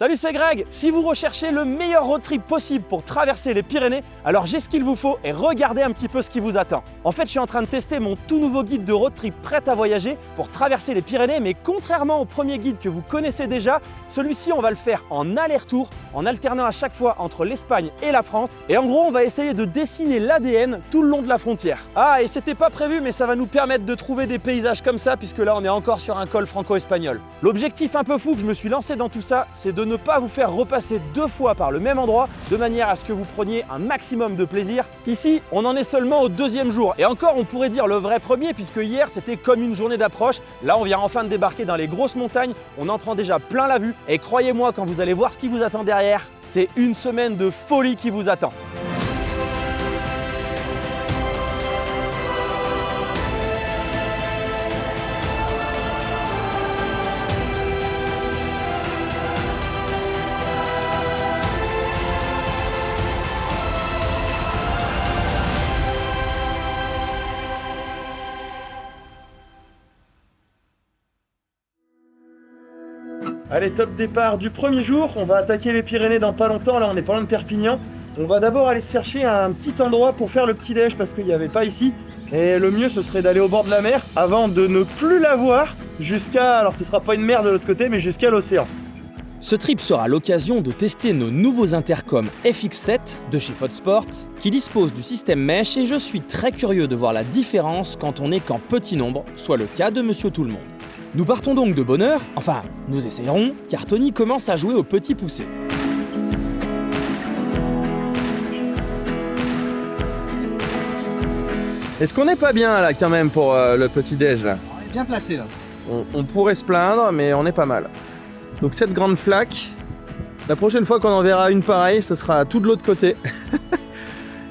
Salut, c'est Greg. Si vous recherchez le meilleur road trip possible pour traverser les Pyrénées, alors j'ai ce qu'il vous faut et regardez un petit peu ce qui vous attend. En fait, je suis en train de tester mon tout nouveau guide de road trip prêt à voyager pour traverser les Pyrénées, mais contrairement au premier guide que vous connaissez déjà, celui-ci on va le faire en aller-retour, en alternant à chaque fois entre l'Espagne et la France. Et en gros, on va essayer de dessiner l'ADN tout le long de la frontière. Ah, et c'était pas prévu, mais ça va nous permettre de trouver des paysages comme ça, puisque là on est encore sur un col franco-espagnol. L'objectif un peu fou que je me suis lancé dans tout ça, c'est de ne pas vous faire repasser 2 fois par le même endroit, de manière à ce que vous preniez un maximum de plaisir. Ici, on en est seulement au 2e jour, et encore on pourrait dire le vrai premier, puisque hier c'était comme une journée d'approche. Là on vient enfin de débarquer dans les grosses montagnes, on en prend déjà plein la vue, et croyez-moi, quand vous allez voir ce qui vous attend derrière, c'est une semaine de folie qui vous attend. Allez, top départ du premier jour, on va attaquer les Pyrénées dans pas longtemps, là on est pas loin de Perpignan. On va d'abord aller chercher un petit endroit pour faire le petit déj parce qu'il n'y avait pas ici. Et le mieux ce serait d'aller au bord de la mer avant de ne plus la voir jusqu'à, alors ce sera pas une mer de l'autre côté, mais jusqu'à l'océan. Ce trip sera l'occasion de tester nos nouveaux intercoms FX7 de chez Fodsports qui disposent du système mesh et je suis très curieux de voir la différence quand on n'est qu'en petit nombre, soit le cas de Monsieur Tout-le-Monde. Nous partons donc de bonne heure, enfin, nous essayerons, car Tony commence à jouer au petit poussé. Est-ce qu'on n'est pas bien là quand même pour le petit déj là? On est bien placé là. On pourrait se plaindre, mais on est pas mal. Donc cette grande flaque, la prochaine fois qu'on en verra une pareille, ce sera tout de l'autre côté.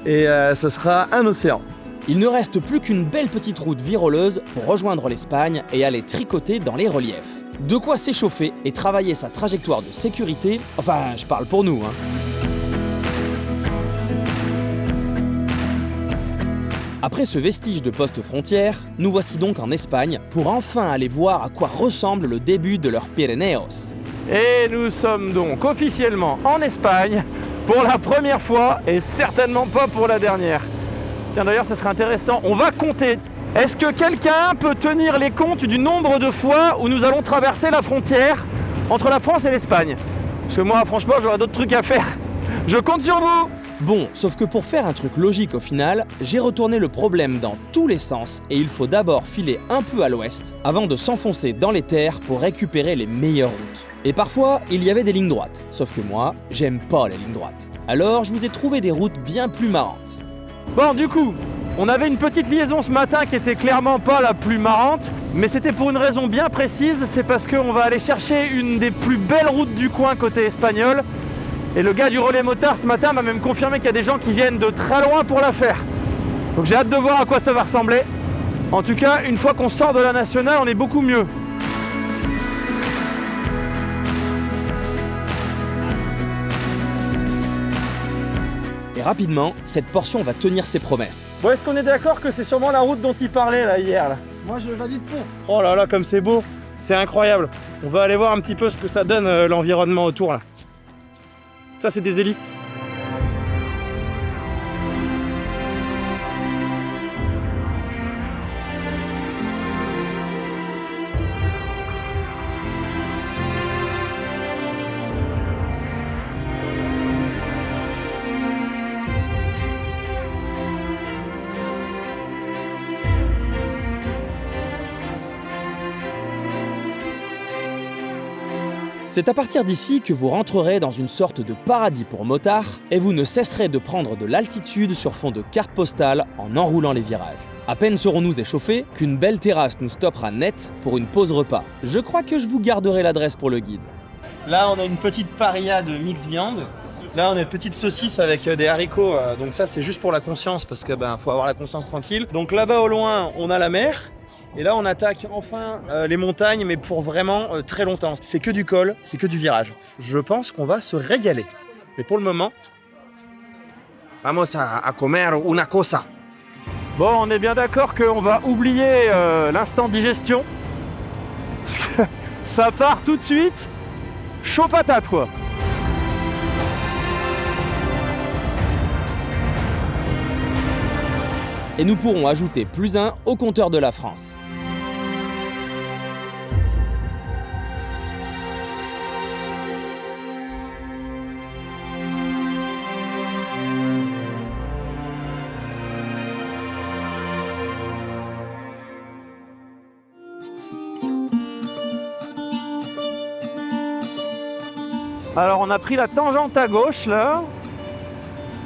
Et ce sera un océan. Il ne reste plus qu'une belle petite route viroleuse pour rejoindre l'Espagne et aller tricoter dans les reliefs. De quoi s'échauffer et travailler sa trajectoire de sécurité, enfin je parle pour nous hein. Après ce vestige de poste frontière, nous voici donc en Espagne pour enfin aller voir à quoi ressemble le début de leurs Pyrénéos. Et nous sommes donc officiellement en Espagne pour la première fois et certainement pas pour la dernière. Tiens, d'ailleurs, ce serait intéressant, on va compter. Est-ce que quelqu'un peut tenir les comptes du nombre de fois où nous allons traverser la frontière entre la France et l'Espagne? Parce que moi, franchement, j'aurais d'autres trucs à faire. Je compte sur vous! Bon, sauf que pour faire un truc logique au final, j'ai retourné le problème dans tous les sens et il faut d'abord filer un peu à l'ouest avant de s'enfoncer dans les terres pour récupérer les meilleures routes. Et parfois, il y avait des lignes droites, sauf que moi, j'aime pas les lignes droites. Alors, je vous ai trouvé des routes bien plus marrantes. Bon, du coup, on avait une petite liaison ce matin qui était clairement pas la plus marrante, mais c'était pour une raison bien précise, c'est parce qu'on va aller chercher une des plus belles routes du coin côté espagnol. Et le gars du relais motard ce matin m'a même confirmé qu'il y a des gens qui viennent de très loin pour la faire. Donc j'ai hâte de voir à quoi ça va ressembler. En tout cas, une fois qu'on sort de la nationale, on est beaucoup mieux. Et rapidement, cette portion va tenir ses promesses. Bon, est-ce qu'on est d'accord que c'est sûrement la route dont il parlait là hier là? Moi je valide pour. Oh là là, comme c'est beau, c'est incroyable. On va aller voir un petit peu ce que ça donne l'environnement autour là. Ça c'est des hélices. C'est à partir d'ici que vous rentrerez dans une sorte de paradis pour motards et vous ne cesserez de prendre de l'altitude sur fond de carte postale en enroulant les virages. À peine serons-nous échauffés qu'une belle terrasse nous stoppera net pour une pause repas. Je crois que je vous garderai l'adresse pour le guide. Là on a une petite paria de mix viande. Là on a une petite saucisse avec des haricots, donc ça c'est juste pour la conscience parce que faut avoir la conscience tranquille. Donc là-bas au loin on a la mer. Et là on attaque enfin les montagnes, mais pour vraiment très longtemps. C'est que du col, c'est que du virage. Je pense qu'on va se régaler. Mais pour le moment, vamos a comer una cosa. Bon, on est bien d'accord qu'on va oublier l'instant digestion. Ça part tout de suite, chaud patate quoi. et nous pourrons ajouter +1 au compteur de la France. Alors on a pris la tangente à gauche là,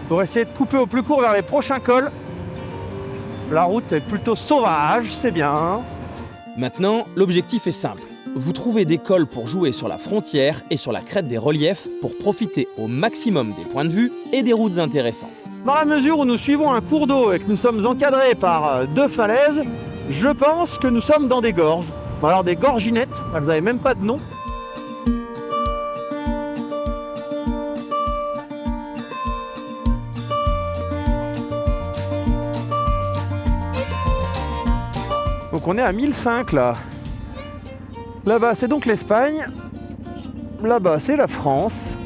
pour essayer de couper au plus court vers les prochains cols. La route est plutôt sauvage, c'est bien. Maintenant, l'objectif est simple. Vous trouvez des cols pour jouer sur la frontière et sur la crête des reliefs pour profiter au maximum des points de vue et des routes intéressantes. Dans la mesure où nous suivons un cours d'eau et que nous sommes encadrés par 2 falaises, je pense que nous sommes dans des gorges. Alors des gorginettes, elles n'avaient même pas de nom. Donc on est à 1005 là. Là-bas c'est donc l'Espagne. Là-bas c'est la France.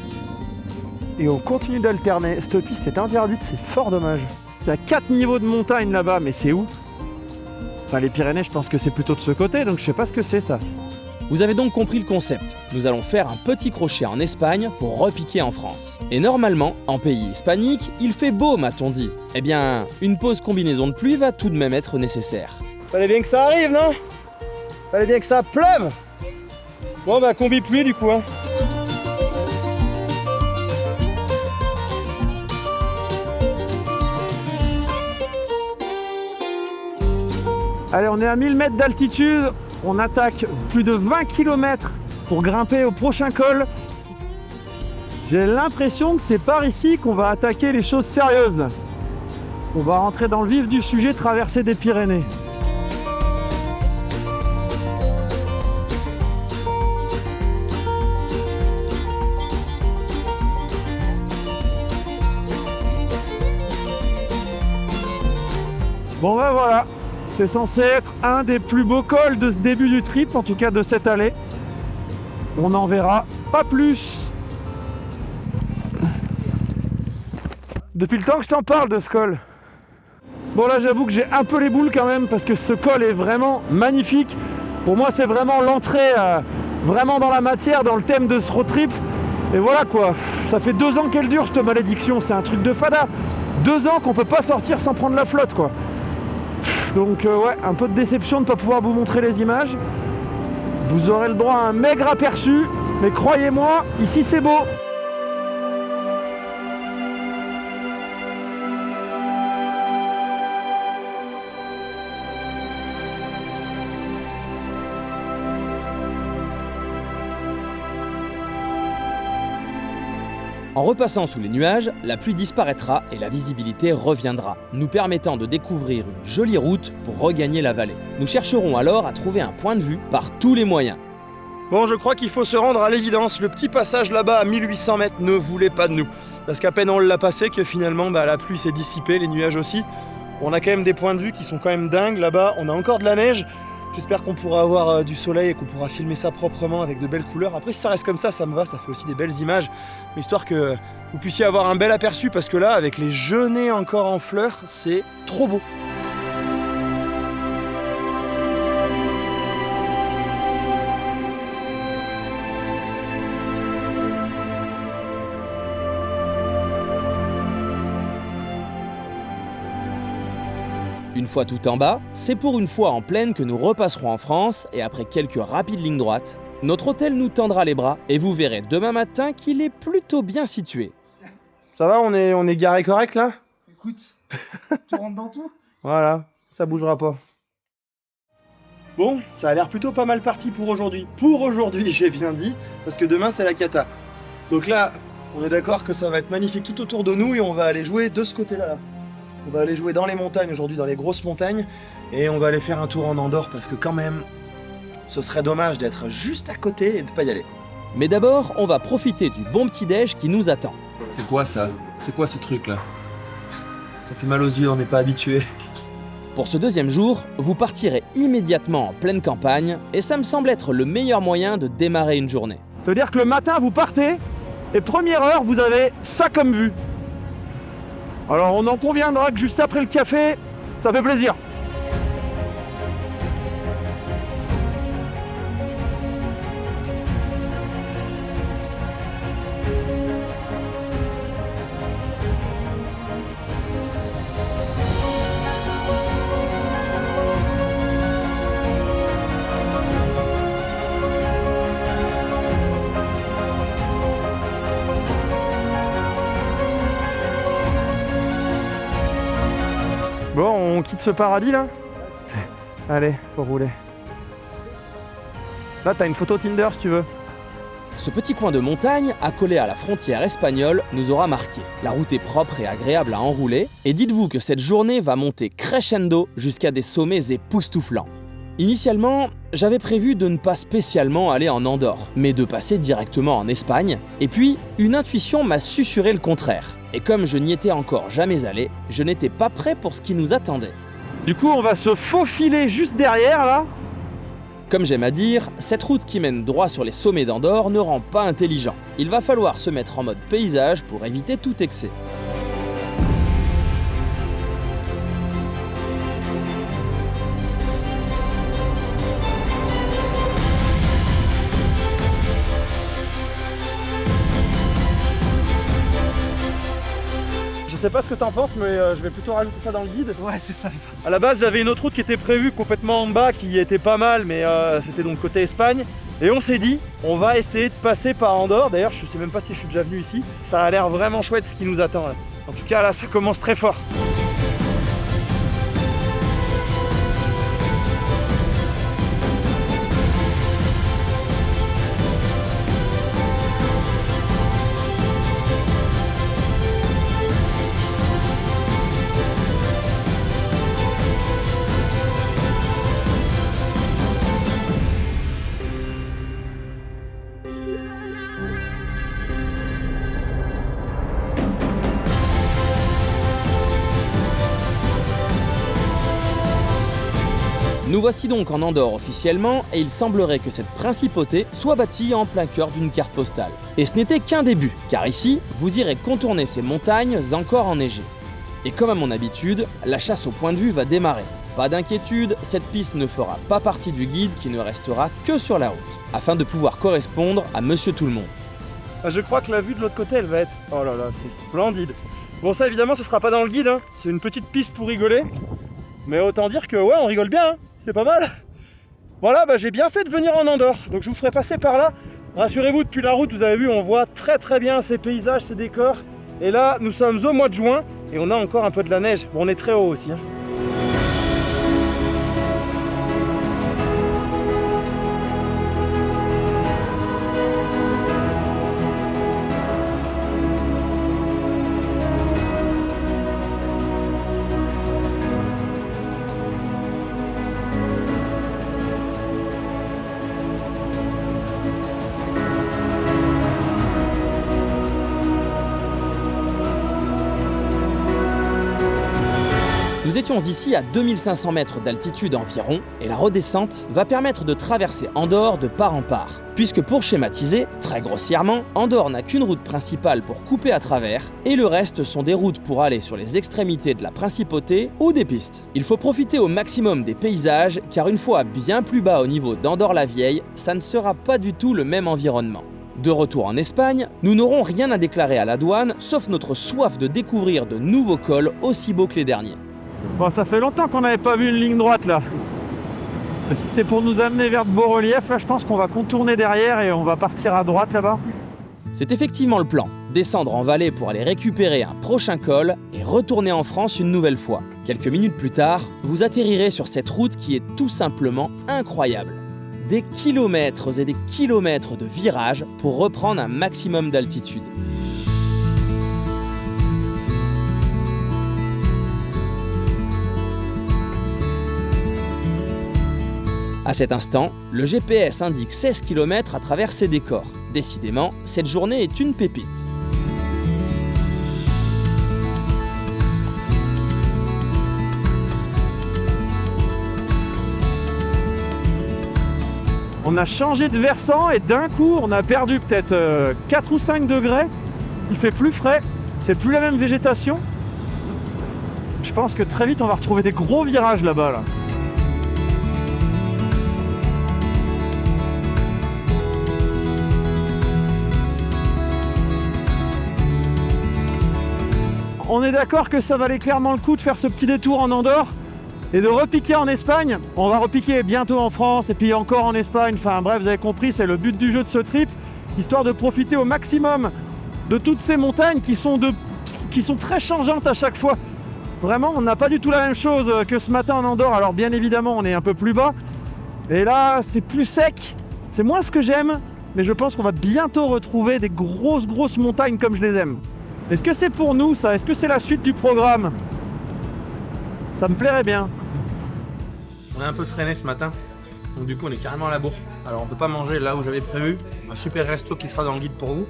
Et on continue d'alterner. Cette piste est interdite, c'est fort dommage. Il y a 4 niveaux de montagne là-bas, mais c'est où? Enfin les Pyrénées, je pense que c'est plutôt de ce côté, donc je sais pas ce que c'est ça. Vous avez donc compris le concept. Nous allons faire un petit crochet en Espagne pour repiquer en France. Et normalement, en pays hispanique, il fait beau, m'a-t-on dit. Eh bien, une pause combinaison de pluie va tout de même être nécessaire. Fallait bien que ça arrive, non? Fallait bien que ça pleuve. Bon bah combi pluie du coup hein. Allez, on est à 1000 mètres d'altitude, on attaque plus de 20 km pour grimper au prochain col. J'ai l'impression que c'est par ici qu'on va attaquer les choses sérieuses là. On va rentrer dans le vif du sujet, traverser des Pyrénées. Bon ben voilà, c'est censé être un des plus beaux cols de ce début du trip, en tout cas de cette allée. On n'en verra pas plus. Depuis le temps que je t'en parle de ce col. Bon là j'avoue que j'ai un peu les boules quand même parce que ce col est vraiment magnifique. Pour moi c'est vraiment l'entrée vraiment dans la matière, dans le thème de ce road trip. Et voilà quoi, ça fait 2 ans qu'elle dure cette malédiction, c'est un truc de fada. 2 ans qu'on peut pas sortir sans prendre la flotte quoi. Donc ouais, un peu de déception de ne pas pouvoir vous montrer les images. Vous aurez le droit à un maigre aperçu, mais croyez-moi, ici c'est beau. En repassant sous les nuages, la pluie disparaîtra et la visibilité reviendra, nous permettant de découvrir une jolie route pour regagner la vallée. Nous chercherons alors à trouver un point de vue par tous les moyens. Bon, je crois qu'il faut se rendre à l'évidence. Le petit passage là-bas à 1800 mètres ne voulait pas de nous. Parce qu'à peine on l'a passé que finalement la pluie s'est dissipée, les nuages aussi. On a quand même des points de vue qui sont quand même dingues. Là-bas, on a encore de la neige. J'espère qu'on pourra avoir du soleil et qu'on pourra filmer ça proprement avec de belles couleurs. Après, si ça reste comme ça me va, ça fait aussi des belles images. Mais histoire que vous puissiez avoir un bel aperçu, parce que là, avec les genêts encore en fleurs, c'est trop beau. Une fois tout en bas, c'est pour une fois en plaine que nous repasserons en France et après quelques rapides lignes droites, notre hôtel nous tendra les bras et vous verrez demain matin qu'il est plutôt bien situé. Ça va, on est garé correct là? Écoute, tu rentres dans tout? Voilà, ça bougera pas. Bon, ça a l'air plutôt pas mal parti pour aujourd'hui. Pour aujourd'hui, j'ai bien dit, parce que demain c'est la cata. Donc là, on est d'accord que ça va être magnifique tout autour de nous et on va aller jouer de ce côté-là. Là. On va aller jouer dans les montagnes aujourd'hui, dans les grosses montagnes, et on va aller faire un tour en Andorre parce que quand même, ce serait dommage d'être juste à côté et de pas y aller. Mais d'abord, on va profiter du bon petit-déj qui nous attend. C'est quoi ça? C'est quoi ce truc là? Ça fait mal aux yeux, on n'est pas habitué. Pour ce deuxième jour, vous partirez immédiatement en pleine campagne et ça me semble être le meilleur moyen de démarrer une journée. Ça veut dire que le matin vous partez et première heure vous avez ça comme vue. Alors on en conviendra que juste après le café, Ça fait plaisir. Bon, on quitte ce paradis là. Allez, faut rouler. Là, t'as une photo Tinder si tu veux. Ce petit coin de montagne, accolé à la frontière espagnole, nous aura marqué. La route est propre et agréable à enrouler, et dites-vous que cette journée va monter crescendo jusqu'à des sommets époustouflants. Initialement, j'avais prévu de ne pas spécialement aller en Andorre, mais de passer directement en Espagne, et puis une intuition m'a susurré le contraire. Et comme je n'y étais encore jamais allé, je n'étais pas prêt pour ce qui nous attendait. Du coup, on va se faufiler juste derrière là. Comme j'aime à dire, cette route qui mène droit sur les sommets d'Andorre ne rend pas intelligent. Il va falloir se mettre en mode paysage pour éviter tout excès. Je sais pas ce que t'en penses, mais je vais plutôt rajouter ça dans le guide. Ouais, c'est ça. À la base, j'avais une autre route qui était prévue complètement en bas, qui était pas mal, mais c'était donc côté Espagne. Et on s'est dit, on va essayer de passer par Andorre. D'ailleurs, je sais même pas si je suis déjà venu ici. Ça a l'air vraiment chouette ce qui nous attend là. En tout cas, là, ça commence très fort. Nous voici donc en Andorre officiellement, et il semblerait que cette principauté soit bâtie en plein cœur d'une carte postale. Et ce n'était qu'un début, car ici, vous irez contourner ces montagnes encore enneigées. Et comme à mon habitude, la chasse au point de vue va démarrer. Pas d'inquiétude, cette piste ne fera pas partie du guide qui ne restera que sur la route, afin de pouvoir correspondre à Monsieur Tout-le-Monde. Je crois que la vue de l'autre côté, elle va être... Oh là là, c'est splendide. Bon, ça évidemment, ce sera pas dans le guide, hein. C'est une petite piste pour rigoler. Mais autant dire que ouais, on rigole bien, hein. C'est pas mal. Voilà, j'ai bien fait de venir en Andorre, donc je vous ferai passer par là. Rassurez-vous, depuis la route, vous avez vu, on voit très bien ces paysages, ces décors. Et là, nous sommes au mois de juin, et on a encore un peu de la neige. Bon, on est très haut aussi, hein. Nous étions ici à 2500 mètres d'altitude environ, et la redescente va permettre de traverser Andorre de part en part. Puisque pour schématiser, très grossièrement, Andorre n'a qu'une route principale pour couper à travers, et le reste sont des routes pour aller sur les extrémités de la principauté ou des pistes. Il faut profiter au maximum des paysages, car une fois bien plus bas au niveau d'Andorre-la-Vieille, ça ne sera pas du tout le même environnement. De retour en Espagne, nous n'aurons rien à déclarer à la douane, sauf notre soif de découvrir de nouveaux cols aussi beaux que les derniers. Bon, ça fait longtemps qu'on n'avait pas vu une ligne droite là. Et si c'est pour nous amener vers de beaux reliefs, là je pense qu'on va contourner derrière et on va partir à droite là-bas. C'est effectivement le plan, descendre en vallée pour aller récupérer un prochain col et retourner en France une nouvelle fois. Quelques minutes plus tard, vous atterrirez sur cette route qui est tout simplement incroyable. Des kilomètres et des kilomètres de virages pour reprendre un maximum d'altitude. À cet instant, le GPS indique 16 km à travers ces décors. Décidément, cette journée est une pépite. On a changé de versant et d'un coup, on a perdu peut-être 4 ou 5 degrés. Il fait plus frais, c'est plus la même végétation. Je pense que très vite on va retrouver des gros virages là-bas là. On est d'accord que ça valait clairement le coup de faire ce petit détour en Andorre et de repiquer en Espagne. On va repiquer bientôt en France et puis encore en Espagne. Enfin bref, vous avez compris, c'est le but du jeu de ce trip, histoire de profiter au maximum de toutes ces montagnes qui sont très changeantes à chaque fois. Vraiment, on n'a pas du tout la même chose que ce matin en Andorre. Alors bien évidemment, on est un peu plus bas. Et là, c'est plus sec. C'est moins ce que j'aime, mais je pense qu'on va bientôt retrouver des grosses montagnes comme je les aime. Est-ce que c'est pour nous ça? Est-ce que c'est la suite du programme? Ça me plairait bien. On est un peu traîné ce matin, donc du coup on est carrément à la bourre. Alors on peut pas manger là où j'avais prévu, un super resto qui sera dans le guide pour vous.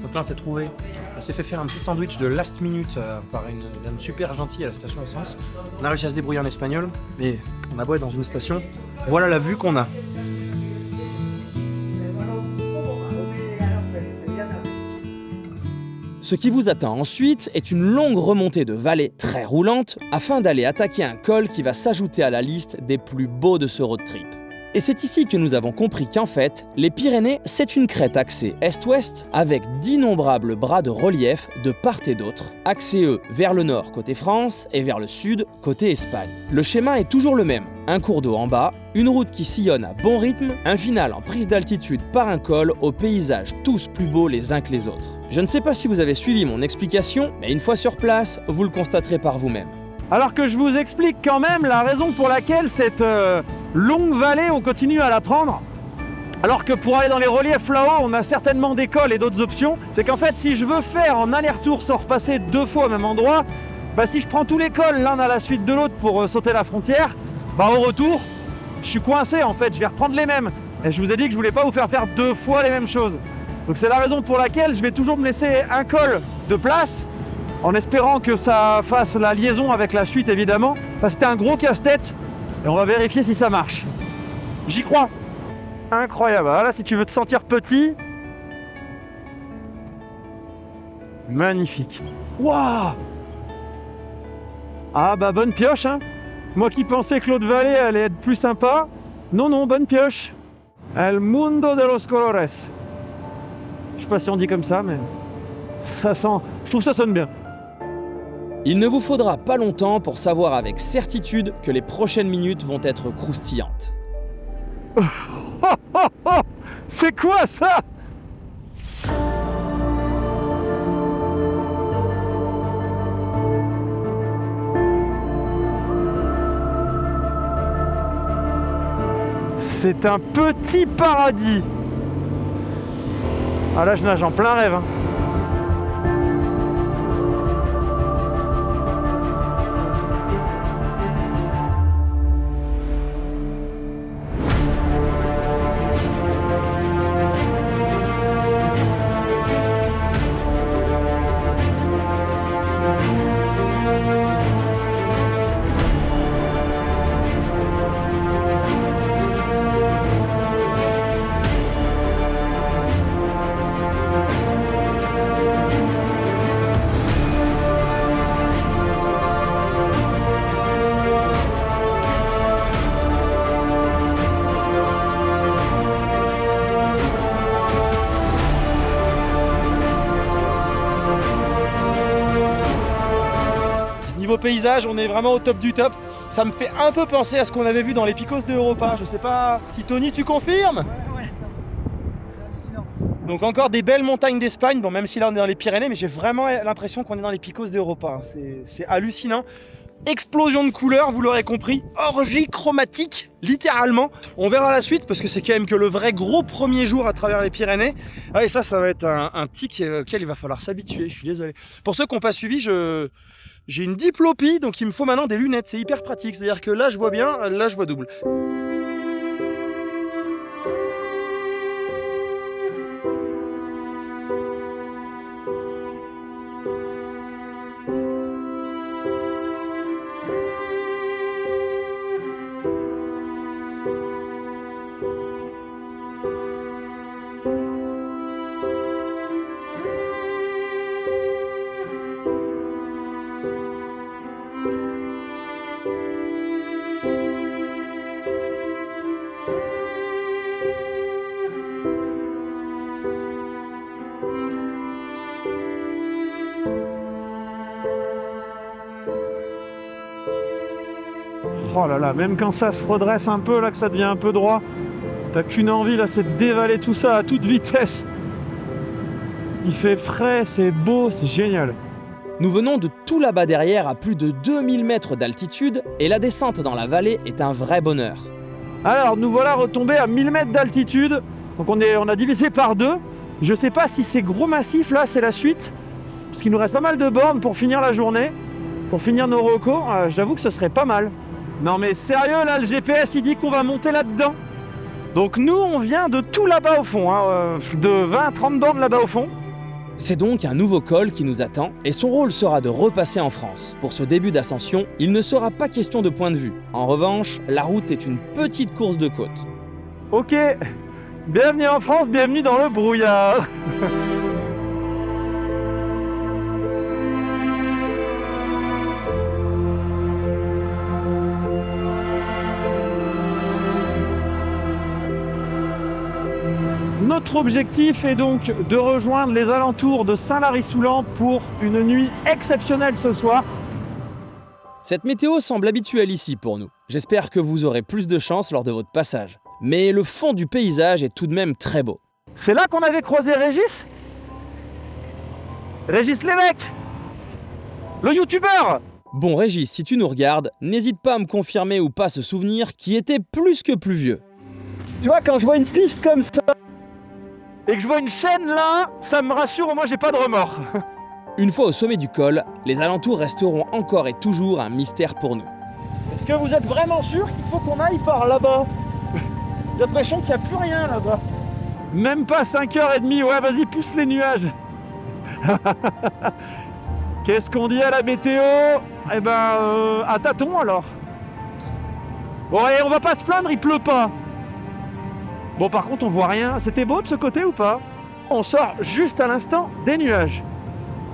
Donc là on s'est fait faire un petit sandwich de last minute par une dame super gentille à la station essence. On a réussi à se débrouiller en espagnol, mais on a beau être dans une station, voilà la vue qu'on a. Ce qui vous attend ensuite est une longue remontée de vallée très roulante afin d'aller attaquer un col qui va s'ajouter à la liste des plus beaux de ce road trip. Et c'est ici que nous avons compris qu'en fait, les Pyrénées, c'est une crête axée est-ouest avec d'innombrables bras de relief de part et d'autre, axés eux vers le nord côté France et vers le sud côté Espagne. Le schéma est toujours le même, un cours d'eau en bas, une route qui sillonne à bon rythme, un final en prise d'altitude par un col aux paysages tous plus beaux les uns que les autres. Je ne sais pas si vous avez suivi mon explication, mais une fois sur place, vous le constaterez par vous-même. Alors que je vous explique quand même la raison pour laquelle cette longue vallée, on continue à la prendre. Alors que pour aller dans les reliefs là-haut, on a certainement des cols et d'autres options. C'est qu'en fait, si je veux faire en aller-retour sans repasser 2 fois au même endroit, bah si je prends tous les cols l'un à la suite de l'autre pour sauter la frontière, bah au retour, je suis coincé en fait, je vais reprendre les mêmes. Et je vous ai dit que je voulais pas vous faire 2 fois les mêmes choses. Donc c'est la raison pour laquelle je vais toujours me laisser un col de place, en espérant que ça fasse la liaison avec la suite évidemment. Enfin, c'était un gros casse-tête et on va vérifier si ça marche. J'y crois. Incroyable. Alors là, si tu veux te sentir petit, magnifique. Waouh! Ah bah bonne pioche hein. Moi qui pensais que l'autre vallée allait être plus sympa. Non, bonne pioche. El mundo de los colores. Je sais pas si on dit comme ça, mais ça sent. Je trouve que ça sonne bien. Il ne vous faudra pas longtemps pour savoir avec certitude que les prochaines minutes vont être croustillantes. C'est quoi ça? C'est un petit paradis. Ah là, je nage en plein rêve. Hein. Niveau paysage, on est vraiment au top du top. Ça me fait un peu penser à ce qu'on avait vu dans les Picos de Europa. Je sais pas si Tony, tu confirmes? Ouais, c'est hallucinant. Donc encore des belles montagnes d'Espagne, bon même si là on est dans les Pyrénées, mais j'ai vraiment l'impression qu'on est dans les Picos d'Europa. C'est hallucinant. Explosion de couleurs, vous l'aurez compris. Orgie chromatique, littéralement. On verra la suite parce que c'est quand même que le vrai gros premier jour à travers les Pyrénées. Ah, et ça va être un tic auquel il va falloir s'habituer, je suis désolé. Pour ceux qui n'ont pas suivi, j'ai une diplopie, donc il me faut maintenant des lunettes. C'est hyper pratique, c'est-à-dire que là je vois bien, là je vois double. Oh là là, même quand ça se redresse un peu, là, que ça devient un peu droit, t'as qu'une envie, là, c'est de dévaler tout ça à toute vitesse. Il fait frais, c'est beau, c'est génial. Nous venons de tout là-bas derrière à plus de 2000 mètres d'altitude et la descente dans la vallée est un vrai bonheur. Alors, nous voilà retombés à 1000 mètres d'altitude. Donc on a divisé par 2. Je sais pas si ces gros massifs là, c'est la suite. Parce qu'il nous reste pas mal de bornes pour finir la journée. Pour finir nos recos, j'avoue que ce serait pas mal. Non mais sérieux là, le GPS il dit qu'on va monter là-dedans. Donc nous on vient de tout là-bas au fond, de 20 à 30 bornes là-bas au fond. C'est donc un nouveau col qui nous attend et son rôle sera de repasser en France. Pour ce début d'ascension, il ne sera pas question de point de vue. En revanche, la route est une petite course de côte. Ok, bienvenue en France, bienvenue dans le brouillard. Notre objectif est donc de rejoindre les alentours de Saint-Lary-Soulan pour une nuit exceptionnelle ce soir. Cette météo semble habituelle ici pour nous. J'espère que vous aurez plus de chance lors de votre passage. Mais le fond du paysage est tout de même très beau. C'est là qu'on avait croisé Régis ? Régis Lévesque, le youtubeur. Bon Régis, si tu nous regardes, n'hésite pas à me confirmer ou pas ce souvenir qui était plus que pluvieux. Tu vois, quand je vois une piste comme ça et que je vois une chaîne là, ça me rassure, au moins j'ai pas de remords. Une fois au sommet du col, les alentours resteront encore et toujours un mystère pour nous. Est-ce que vous êtes vraiment sûr qu'il faut qu'on aille par là-bas ? J'ai l'impression qu'il n'y a plus rien là-bas. Même pas 5h30, ouais vas-y pousse les nuages. Qu'est-ce qu'on dit à la météo ? Eh ben, à tâtons alors. Bon allez, on va pas se plaindre, il pleut pas. Bon par contre on voit rien, c'était beau de ce côté ou pas ? On sort juste à l'instant des nuages.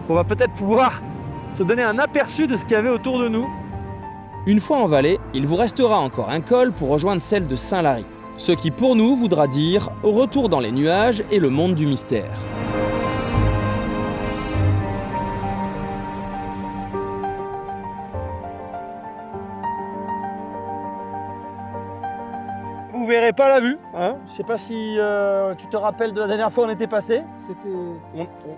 On va peut-être pouvoir se donner un aperçu de ce qu'il y avait autour de nous. Une fois en vallée, il vous restera encore un col pour rejoindre celle de Saint-Lary. Ce qui pour nous voudra dire retour dans les nuages et le monde du mystère. Vous verrez pas la vue, hein. Je sais pas si tu te rappelles de la dernière fois où on était passé.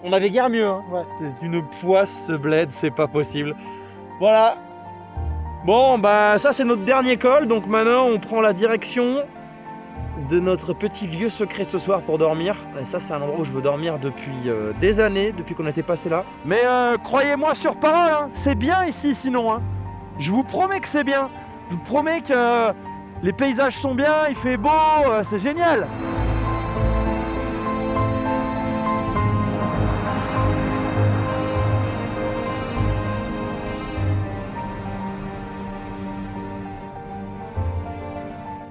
On avait guère mieux, hein. Ouais. C'est une poisse ce bled, c'est pas possible. Voilà. Bon bah ça c'est notre dernier col, donc maintenant on prend la direction de notre petit lieu secret ce soir pour dormir. Et ça c'est un endroit où je veux dormir depuis des années, depuis qu'on était passé là. Mais croyez-moi sur parole, hein, c'est bien ici sinon, hein. Je vous promets que c'est bien. Je vous promets que les paysages sont bien, il fait beau, c'est génial.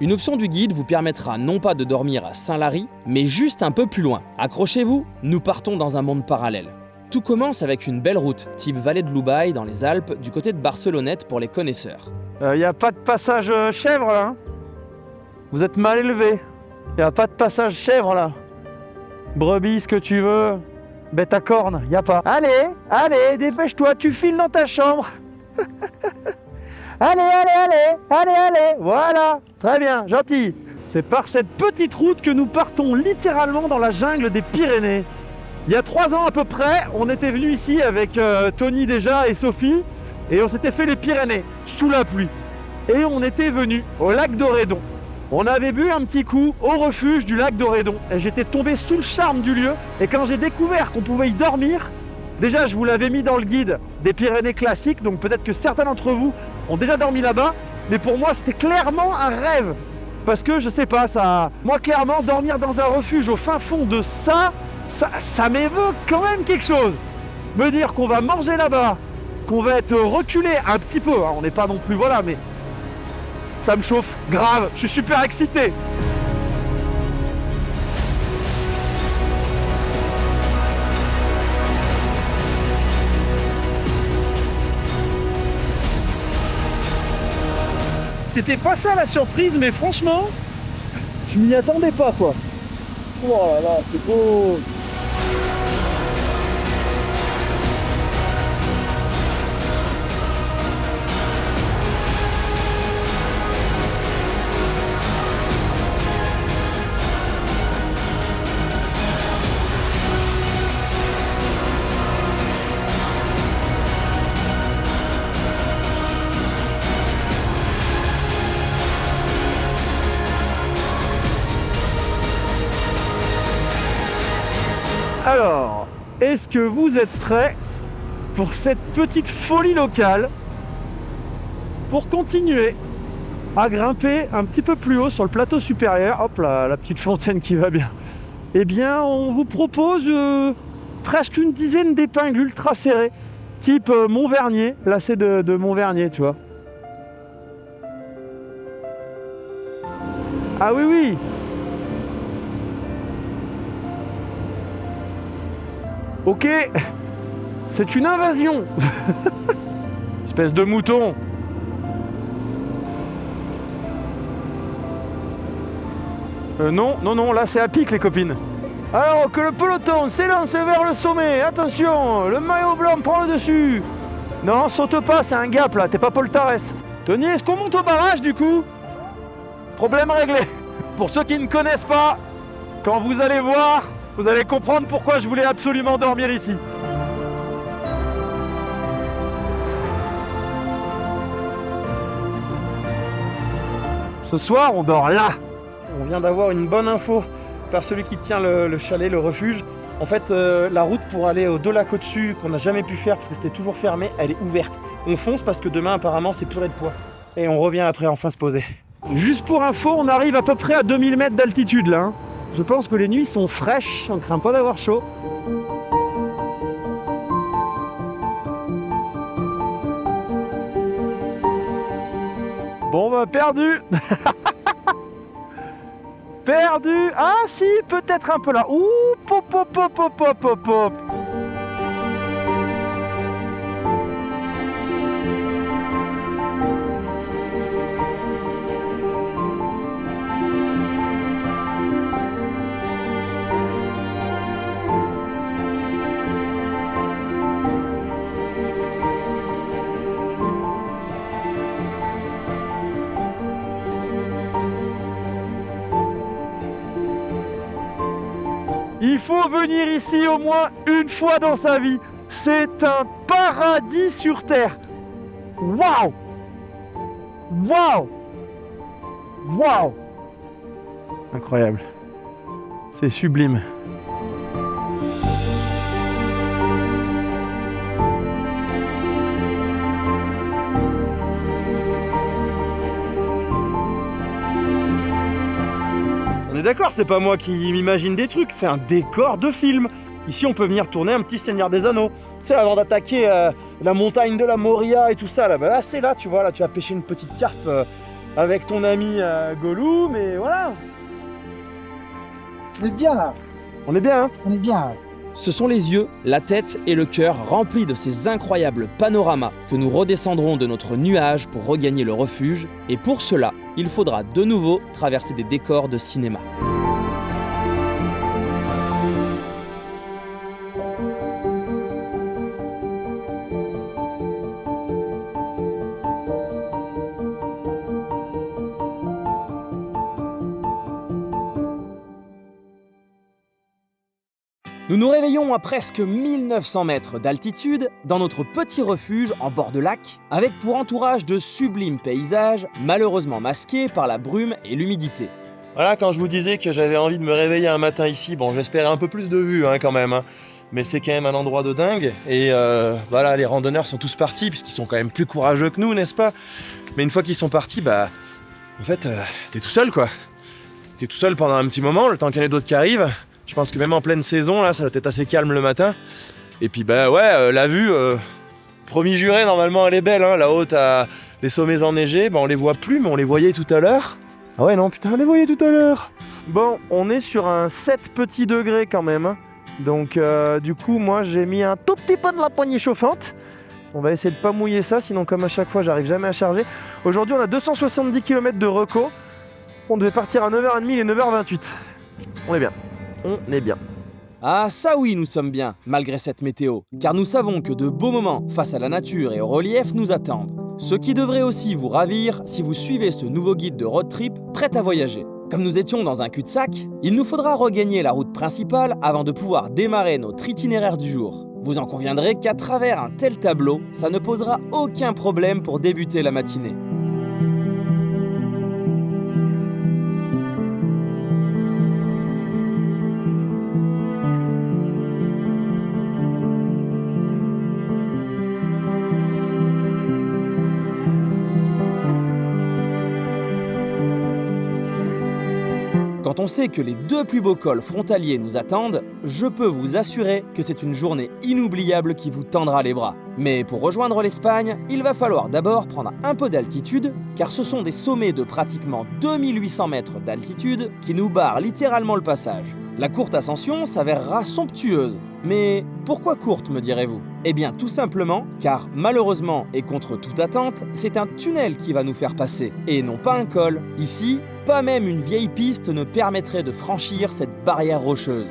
Une option du guide vous permettra non pas de dormir à Saint-Lary, mais juste un peu plus loin. Accrochez-vous, nous partons dans un monde parallèle. Tout commence avec une belle route, type vallée de Loubaï dans les Alpes, du côté de Barcelonnette pour les connaisseurs. Y a pas de passage chèvre là, hein. Vous êtes mal élevé. Y a pas de passage chèvre là. Brebis, ce que tu veux. Bête à cornes, y a pas. Allez, allez, dépêche-toi, tu files dans ta chambre. Allez, allez, voilà, très bien, gentil. C'est par cette petite route que nous partons littéralement dans la jungle des Pyrénées. Il y a 3 ans à peu près, on était venu ici avec Tony déjà et Sophie, et on s'était fait les Pyrénées, sous la pluie. Et on était venu au lac d'Orédon. On avait bu un petit coup au refuge du lac d'Orédon, et j'étais tombé sous le charme du lieu, et quand j'ai découvert qu'on pouvait y dormir, déjà je vous l'avais mis dans le guide des Pyrénées classiques, donc peut-être que certains d'entre vous ont déjà dormi là-bas, mais pour moi c'était clairement un rêve. Parce que je sais pas, moi clairement dormir dans un refuge au fin fond de ça m'évoque quand même quelque chose. Me dire qu'on va manger là-bas, qu'on va être reculé un petit peu, hein, on n'est pas non plus, voilà, mais ça me chauffe grave, je suis super excité. C'était pas ça la surprise, mais franchement, je m'y attendais pas quoi. Oh là là, c'est beau. Est-ce que vous êtes prêts pour cette petite folie locale, pour continuer à grimper un petit peu plus haut sur le plateau supérieur? Hop là, la petite fontaine qui va bien. Eh bien, on vous propose presque une dizaine d'épingles ultra serrées, type Montvernier, lacet de Montvernier, tu vois. Ah oui, oui. Ok, c'est une invasion. Espèce de mouton. Non, là c'est à pic les copines. Alors que le peloton s'élance vers le sommet, attention, le maillot blanc prend le dessus. Non, saute pas, c'est un gap là, t'es pas Paul Tarès. Tony, est-ce qu'on monte au barrage du coup? Problème réglé. Pour ceux qui ne connaissent pas, quand vous allez voir, vous allez comprendre pourquoi je voulais absolument dormir ici. Ce soir, on dort là. On vient d'avoir une bonne info par celui qui tient le chalet, le refuge. En fait, la route pour aller au Deux-Lacs au-dessus, qu'on n'a jamais pu faire parce que c'était toujours fermé, elle est ouverte. On fonce parce que demain, apparemment, c'est purée de poids. Et on revient après enfin se poser. Juste pour info, on arrive à peu près à 2000 mètres d'altitude là. Hein. Je pense que les nuits sont fraîches, on craint pas d'avoir chaud. Bon bah perdu. Perdu. Ah si, peut-être un peu là. Ouh, pop, pop, pop, pop, pop, pop, pop. Il faut venir ici au moins une fois dans sa vie. C'est un paradis sur Terre. Waouh! Waouh! Waouh! Incroyable. C'est sublime. On est d'accord, c'est pas moi qui m'imagine des trucs, c'est un décor de film. Ici, on peut venir tourner un petit Seigneur des Anneaux. Tu sais, avant d'attaquer la montagne de la Moria et tout ça, là, c'est là, tu vois, là, tu vas pêcher une petite carpe avec ton ami Gollum, et voilà. On est bien là. On est bien, hein? On est bien. Ce sont les yeux, la tête et le cœur remplis de ces incroyables panoramas que nous redescendrons de notre nuage pour regagner le refuge. Et pour cela, il faudra de nouveau traverser des décors de cinéma. Nous nous réveillons à presque 1900 mètres d'altitude dans notre petit refuge en bord de lac, avec pour entourage de sublimes paysages, malheureusement masqués par la brume et l'humidité. Voilà, quand je vous disais que j'avais envie de me réveiller un matin ici, bon, j'espérais un peu plus de vues quand même. Hein. Mais c'est quand même un endroit de dingue. Et voilà, les randonneurs sont tous partis, puisqu'ils sont quand même plus courageux que nous, n'est-ce pas? Mais une fois qu'ils sont partis, bah, en fait, t'es tout seul, quoi. T'es tout seul pendant un petit moment, le temps qu'il y en ait d'autres qui arrivent. Je pense que même en pleine saison, là, ça va être assez calme le matin. Et puis, bah ouais, la vue, promis juré, normalement, elle est belle. Hein. Là-haut, t'as les sommets enneigés, bah, on les voit plus, mais on les voyait tout à l'heure. Ah ouais, non, putain, on les voyait tout à l'heure. Bon, on est sur un 7 petits degrés quand même. Hein. Donc, du coup, moi, j'ai mis un tout petit peu de la poignée chauffante. On va essayer de pas mouiller ça, sinon, comme à chaque fois, j'arrive jamais à charger. Aujourd'hui, on a 270 km de reco. On devait partir à 9h30, il est 9h28. On est bien. On est bien. Ah ça oui, nous sommes bien, malgré cette météo, car nous savons que de beaux moments face à la nature et au relief nous attendent. Ce qui devrait aussi vous ravir si vous suivez ce nouveau guide de road trip prêt à voyager. Comme nous étions dans un cul-de-sac, il nous faudra regagner la route principale avant de pouvoir démarrer notre itinéraire du jour. Vous en conviendrez qu'à travers un tel tableau, ça ne posera aucun problème pour débuter la matinée. Quand on sait que les 2 plus beaux cols frontaliers nous attendent, je peux vous assurer que c'est une journée inoubliable qui vous tendra les bras. Mais pour rejoindre l'Espagne, il va falloir d'abord prendre un peu d'altitude, car ce sont des sommets de pratiquement 2800 mètres d'altitude qui nous barrent littéralement le passage. La courte ascension s'avérera somptueuse. Mais pourquoi courte, me direz-vous? Eh bien tout simplement car malheureusement et contre toute attente, c'est un tunnel qui va nous faire passer, et non pas un col. Ici, pas même une vieille piste ne permettrait de franchir cette barrière rocheuse.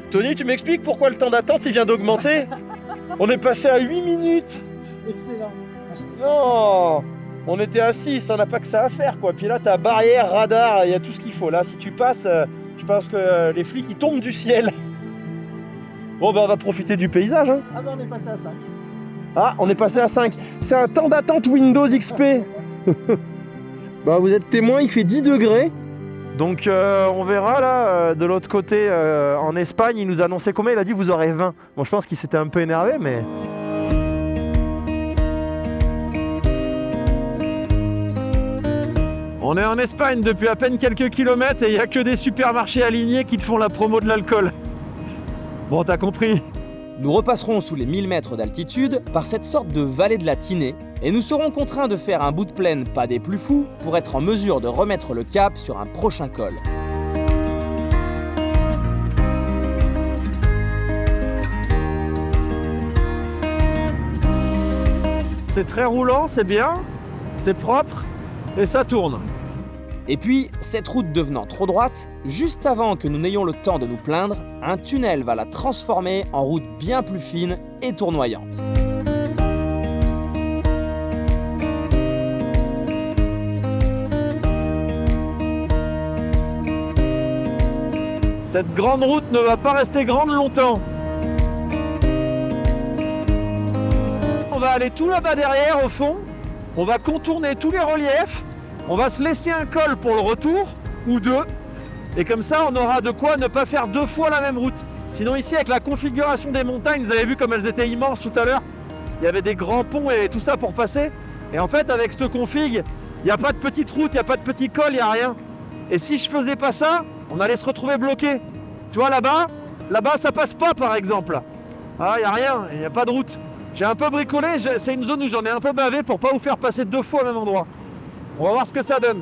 Tony, tu m'expliques pourquoi le temps d'attente il vient d'augmenter? On est passé à 8 minutes. Excellent. Non, on était à 6, on n'a pas que ça à faire quoi. Puis là t'as barrière, radar, il y a tout ce qu'il faut. Là si tu passes, je pense que les flics ils tombent du ciel. Bon ben on va profiter du paysage hein. Ah bah on est passé à 5. Ah, on est passé à 5. C'est un temps d'attente Windows XP. Bah vous êtes témoin, il fait 10 degrés. Donc on verra là, de l'autre côté, en Espagne, il nous a annoncé combien? Il a dit vous aurez 20. Bon je pense qu'il s'était un peu énervé mais... On est en Espagne depuis à peine quelques kilomètres et il n'y a que des supermarchés alignés qui te font la promo de l'alcool. Bon, t'as compris. Nous repasserons sous les 1000 mètres d'altitude par cette sorte de vallée de la Tinée et nous serons contraints de faire un bout de plaine pas des plus fous pour être en mesure de remettre le cap sur un prochain col. C'est très roulant, c'est bien, c'est propre et ça tourne. Et puis, cette route devenant trop droite, juste avant que nous n'ayons le temps de nous plaindre, un tunnel va la transformer en route bien plus fine et tournoyante. Cette grande route ne va pas rester grande longtemps. On va aller tout là-bas derrière au fond, on va contourner tous les reliefs. On va se laisser un col pour le retour, ou 2, et comme ça on aura de quoi ne pas faire 2 fois la même route. Sinon ici avec la configuration des montagnes, vous avez vu comme elles étaient immenses tout à l'heure, il y avait des grands ponts et tout ça pour passer, et en fait avec cette config, il n'y a pas de petite route, il n'y a pas de petit col, il n'y a rien. Et si je faisais pas ça, on allait se retrouver bloqué. Tu vois là-bas ça passe pas par exemple. Ah, il n'y a rien, il n'y a pas de route. J'ai un peu bricolé, c'est une zone où j'en ai un peu bavé pour pas vous faire passer 2 fois au même endroit. On va voir ce que ça donne.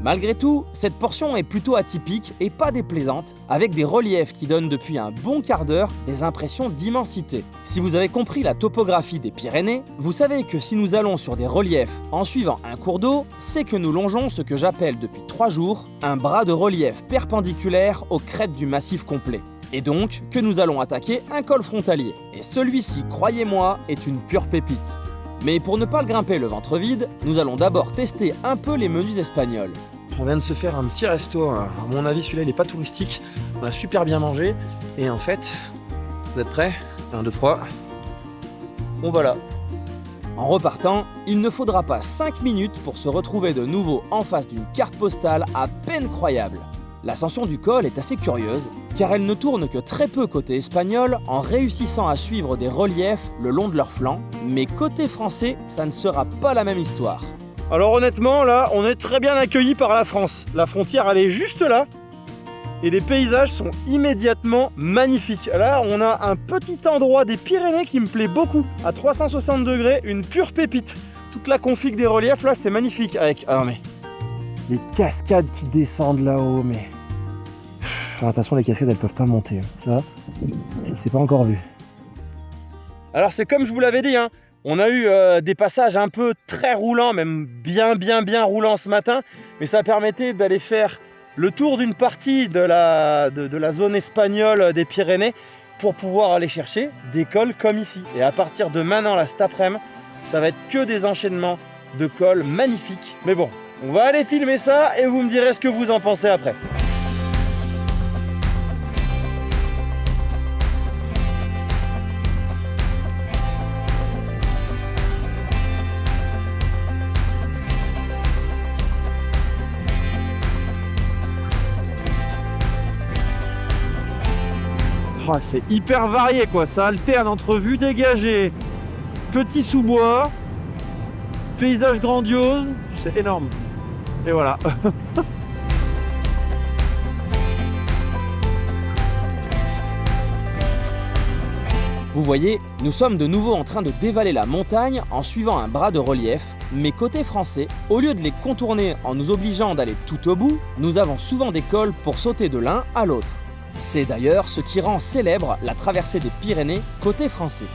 Malgré tout, cette portion est plutôt atypique et pas déplaisante, avec des reliefs qui donnent depuis un bon quart d'heure des impressions d'immensité. Si vous avez compris la topographie des Pyrénées, vous savez que si nous allons sur des reliefs en suivant un cours d'eau, c'est que nous longeons ce que j'appelle depuis 3 jours un bras de relief perpendiculaire aux crêtes du massif complet. Et donc que nous allons attaquer un col frontalier. Et celui-ci, croyez-moi, est une pure pépite. Mais pour ne pas le grimper le ventre vide, nous allons d'abord tester un peu les menus espagnols. On vient de se faire un petit resto, à mon avis celui-là il n'est pas touristique, on a super bien mangé, et en fait, vous êtes prêts? 1, 2, 3, on va là. En repartant, il ne faudra pas 5 minutes pour se retrouver de nouveau en face d'une carte postale à peine croyable. L'ascension du col est assez curieuse, car elle ne tourne que très peu côté espagnol en réussissant à suivre des reliefs le long de leurs flancs, mais côté français, ça ne sera pas la même histoire. Alors honnêtement là, on est très bien accueillis par la France. La frontière elle est juste là, et les paysages sont immédiatement magnifiques. Là on a un petit endroit des Pyrénées qui me plaît beaucoup, à 360 degrés, une pure pépite. Toute la config des reliefs là c'est magnifique, avec... Alors mais... les cascades qui descendent là-haut, mais... Alors, attention, les cascades elles peuvent pas monter, ça c'est pas encore vu. Alors c'est comme je vous l'avais dit, hein, on a eu des passages un peu très roulants, même bien roulants ce matin, mais ça permettait d'aller faire le tour d'une partie de la zone espagnole des Pyrénées pour pouvoir aller chercher des cols comme ici. Et à partir de maintenant, là, cet après-midi, ça va être que des enchaînements de cols magnifiques. Mais bon, on va aller filmer ça et vous me direz ce que vous en pensez après. Oh, c'est hyper varié quoi, ça alterne entre vue dégagée, petit sous-bois, paysage grandiose, c'est énorme. Et voilà. Vous voyez, nous sommes de nouveau en train de dévaler la montagne en suivant un bras de relief, mais côté français, au lieu de les contourner en nous obligeant d'aller tout au bout, nous avons souvent des cols pour sauter de l'un à l'autre. C'est d'ailleurs ce qui rend célèbre la traversée des Pyrénées côté français.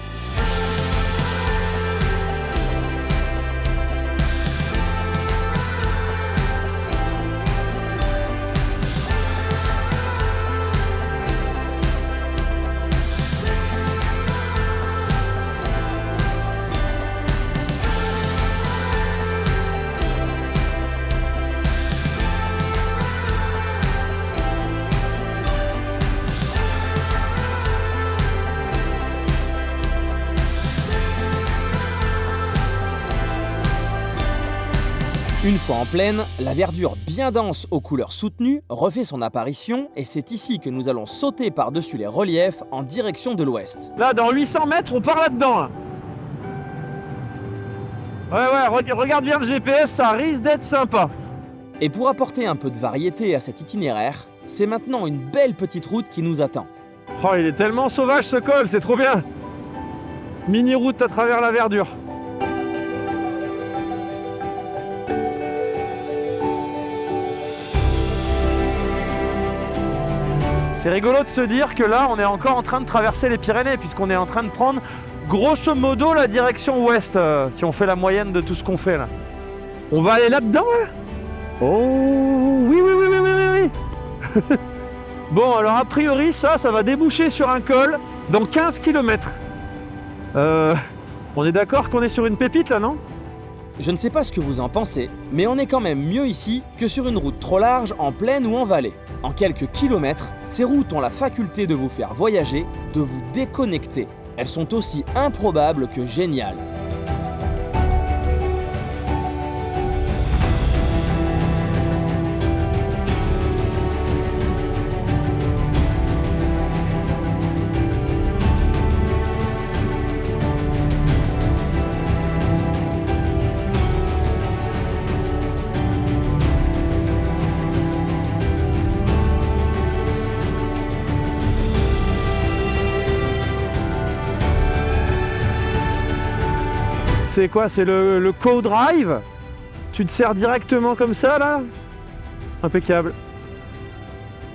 Une fois en plaine, la verdure bien dense aux couleurs soutenues refait son apparition et c'est ici que nous allons sauter par-dessus les reliefs en direction de l'ouest. Là, dans 800 mètres, on part là-dedans. Là. Ouais, regarde bien le GPS, ça risque d'être sympa. Et pour apporter un peu de variété à cet itinéraire, c'est maintenant une belle petite route qui nous attend. Oh, il est tellement sauvage ce col, c'est trop bien. Mini-route à travers la verdure. C'est rigolo de se dire que là, on est encore en train de traverser les Pyrénées, puisqu'on est en train de prendre grosso modo la direction ouest, si on fait la moyenne de tout ce qu'on fait là. On va aller là-dedans, là ? Oh, oui. Bon, alors a priori, ça va déboucher sur un col dans 15 km. On est d'accord qu'on est sur une pépite là, non ? Je ne sais pas ce que vous en pensez, mais on est quand même mieux ici que sur une route trop large en plaine ou en vallée. En quelques kilomètres, ces routes ont la faculté de vous faire voyager, de vous déconnecter. Elles sont aussi improbables que géniales. C'est quoi? C'est le co-drive? Tu te sers directement comme ça là? Impeccable.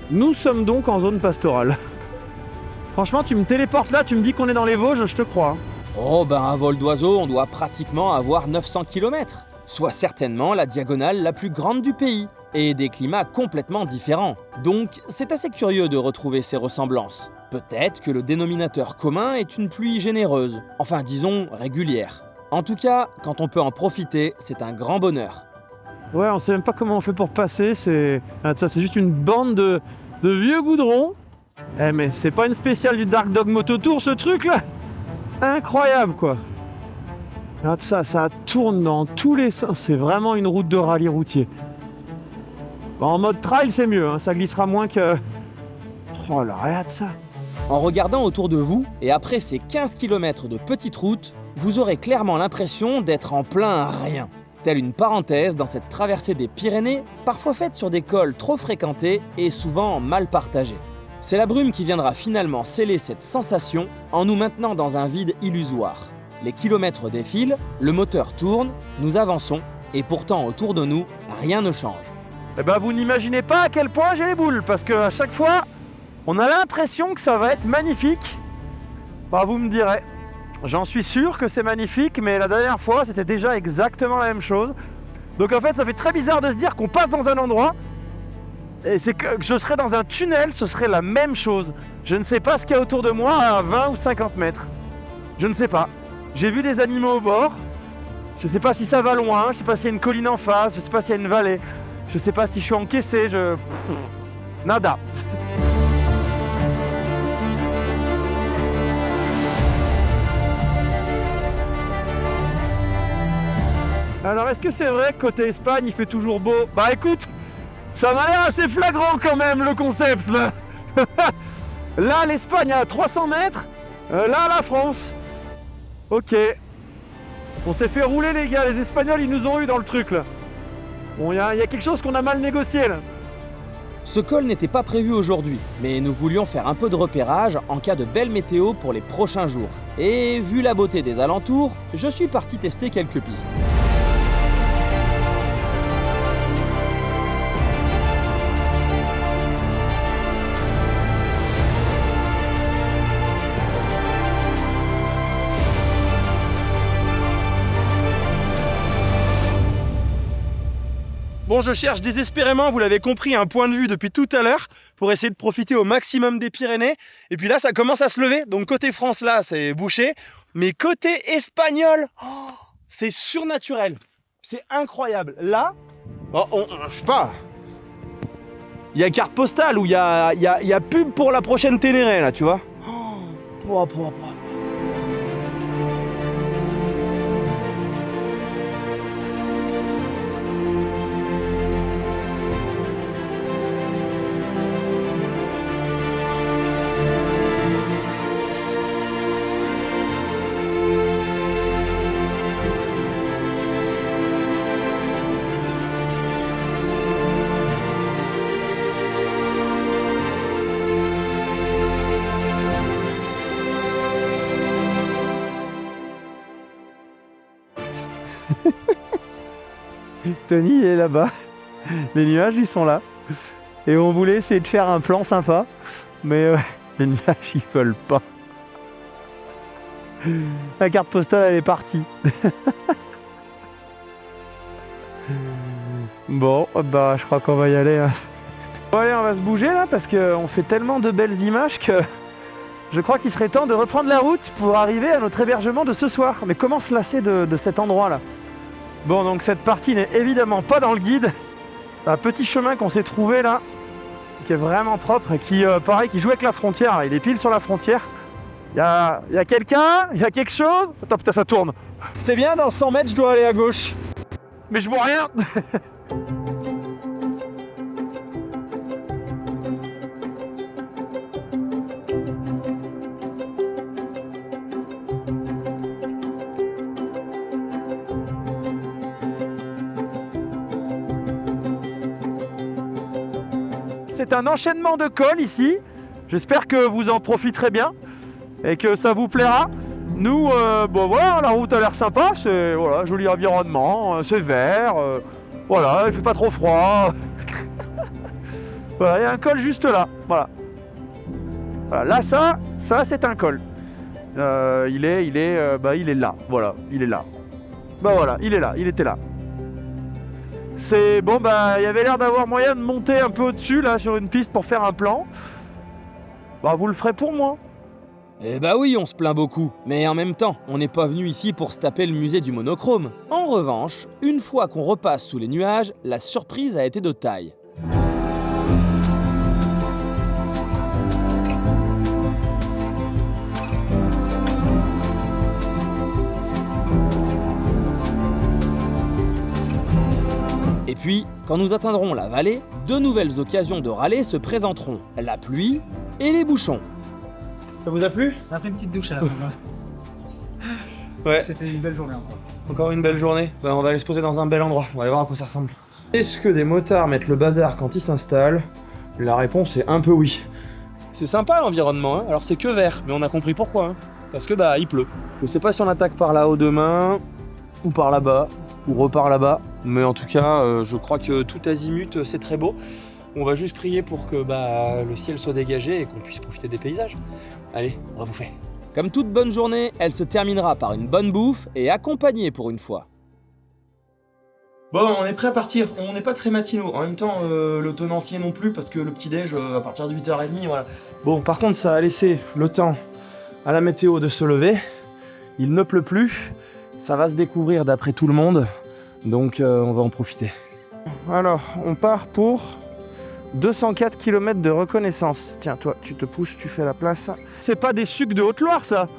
Nous sommes donc en zone pastorale. Franchement, tu me téléportes là, tu me dis qu'on est dans les Vosges, je te crois. Oh ben à vol d'oiseau, on doit pratiquement avoir 900 km, soit certainement la diagonale la plus grande du pays, et des climats complètement différents. Donc c'est assez curieux de retrouver ces ressemblances. Peut-être que le dénominateur commun est une pluie généreuse, enfin disons régulière. En tout cas, quand on peut en profiter, c'est un grand bonheur. Ouais, on sait même pas comment on fait pour passer, ça c'est juste une bande de vieux goudrons. Eh mais c'est pas une spéciale du Dark Dog Moto Tour ce truc là? Incroyable quoi. Regarde ça tourne dans tous les sens, c'est vraiment une route de rallye routier. Bon, en mode trail c'est mieux, hein, ça glissera moins que... Oh là, regarde ça. En regardant autour de vous, et après ces 15 km de petite route, vous aurez clairement l'impression d'être en plein rien. Telle une parenthèse dans cette traversée des Pyrénées, parfois faite sur des cols trop fréquentés et souvent mal partagés. C'est la brume qui viendra finalement sceller cette sensation en nous maintenant dans un vide illusoire. Les kilomètres défilent, le moteur tourne, nous avançons, et pourtant autour de nous, rien ne change. Eh ben vous n'imaginez pas à quel point j'ai les boules, parce qu'à chaque fois, on a l'impression que ça va être magnifique. Bah vous me direz. J'en suis sûr que c'est magnifique, mais la dernière fois, c'était déjà exactement la même chose. Donc en fait, ça fait très bizarre de se dire qu'on passe dans un endroit, et c'est que je serais dans un tunnel, ce serait la même chose. Je ne sais pas ce qu'il y a autour de moi à 20 ou 50 mètres. Je ne sais pas. J'ai vu des animaux au bord. Je ne sais pas si ça va loin, je ne sais pas s'il y a une colline en face, je ne sais pas s'il y a une vallée. Je ne sais pas si je suis encaissé, Nada. Alors est-ce que c'est vrai que côté Espagne il fait toujours beau? Bah écoute, ça m'a l'air assez flagrant quand même le concept là. Là l'Espagne à 300 mètres, là la France. Ok. On s'est fait rouler les gars, les Espagnols ils nous ont eu dans le truc là. Bon il y a quelque chose qu'on a mal négocié là. Ce col n'était pas prévu aujourd'hui, mais nous voulions faire un peu de repérage en cas de belle météo pour les prochains jours. Et vu la beauté des alentours, je suis parti tester quelques pistes. Bon, je cherche désespérément, vous l'avez compris, un point de vue depuis tout à l'heure pour essayer de profiter au maximum des Pyrénées. Et puis là, ça commence à se lever. Donc côté France, là, c'est bouché. Mais côté espagnol, c'est surnaturel. C'est incroyable. Là, je sais pas. Il y a carte postale où il y a pub pour la prochaine Ténéré, là, tu vois. Tony il est là-bas, les nuages ils sont là, et on voulait essayer de faire un plan sympa, mais les nuages ils veulent pas. La carte postale elle est partie. Bon, bah je crois qu'on va y aller. Hein. Bon allez, on va se bouger là, parce qu'on fait tellement de belles images que je crois qu'il serait temps de reprendre la route pour arriver à notre hébergement de ce soir. Mais comment se lasser de cet endroit là? Bon, donc cette partie n'est évidemment pas dans le guide. Un petit chemin qu'on s'est trouvé là, qui est vraiment propre et qui, pareil, qui joue avec la frontière. Il est pile sur la frontière. Il y a quelqu'un? Il y a quelque chose? Attends, putain, ça tourne. C'est bien, dans 100 mètres, je dois aller à gauche. Mais je vois rien. C'est un enchaînement de cols ici. J'espère que vous en profiterez bien et que ça vous plaira. Nous, bon voilà, la route a l'air sympa. C'est voilà, joli environnement, c'est vert. Voilà, il fait pas trop froid. Voilà, il y a un col juste là. Voilà. Voilà, là, ça c'est un col. Il est là. Voilà, il est là. Bah voilà, il est là. Il était là. C'est bon, bah il y avait l'air d'avoir moyen de monter un peu au-dessus là sur une piste pour faire un plan. Bah vous le ferez pour moi. Eh bah oui, on se plaint beaucoup, mais en même temps, on n'est pas venu ici pour se taper le musée du monochrome. En revanche, une fois qu'on repasse sous les nuages, la surprise a été de taille. Et puis, quand nous atteindrons la vallée, deux nouvelles occasions de râler se présenteront. La pluie et les bouchons. Ça vous a plu? On a pris une petite douche à la fin. Ouais. C'était une belle journée encore. Encore une belle journée. Bah, on va aller se poser dans un bel endroit. On va aller voir à quoi ça ressemble. Est-ce que des motards mettent le bazar quand ils s'installent? La réponse est un peu oui. C'est sympa l'environnement, hein. Alors c'est que vert, mais on a compris pourquoi. Hein. Parce que bah il pleut. Je sais pas si on attaque par là-haut demain, ou par là-bas, ou repart là-bas. Mais en tout cas, je crois que tout azimut, c'est très beau. On va juste prier pour que le ciel soit dégagé et qu'on puisse profiter des paysages. Allez, on va bouffer. Comme toute bonne journée, elle se terminera par une bonne bouffe et accompagnée pour une fois. Bon, on est prêt à partir. On n'est pas très matinaux. En même temps, le tenancier non plus, parce que le petit-déj, à partir de 8h30, voilà. Bon, par contre, ça a laissé le temps à la météo de se lever. Il ne pleut plus. Ça va se découvrir d'après tout le monde. Donc, on va en profiter. Alors, on part pour 204 km de reconnaissance. Tiens, toi, tu te pousses, tu fais la place. C'est pas des sucs de Haute-Loire, ça?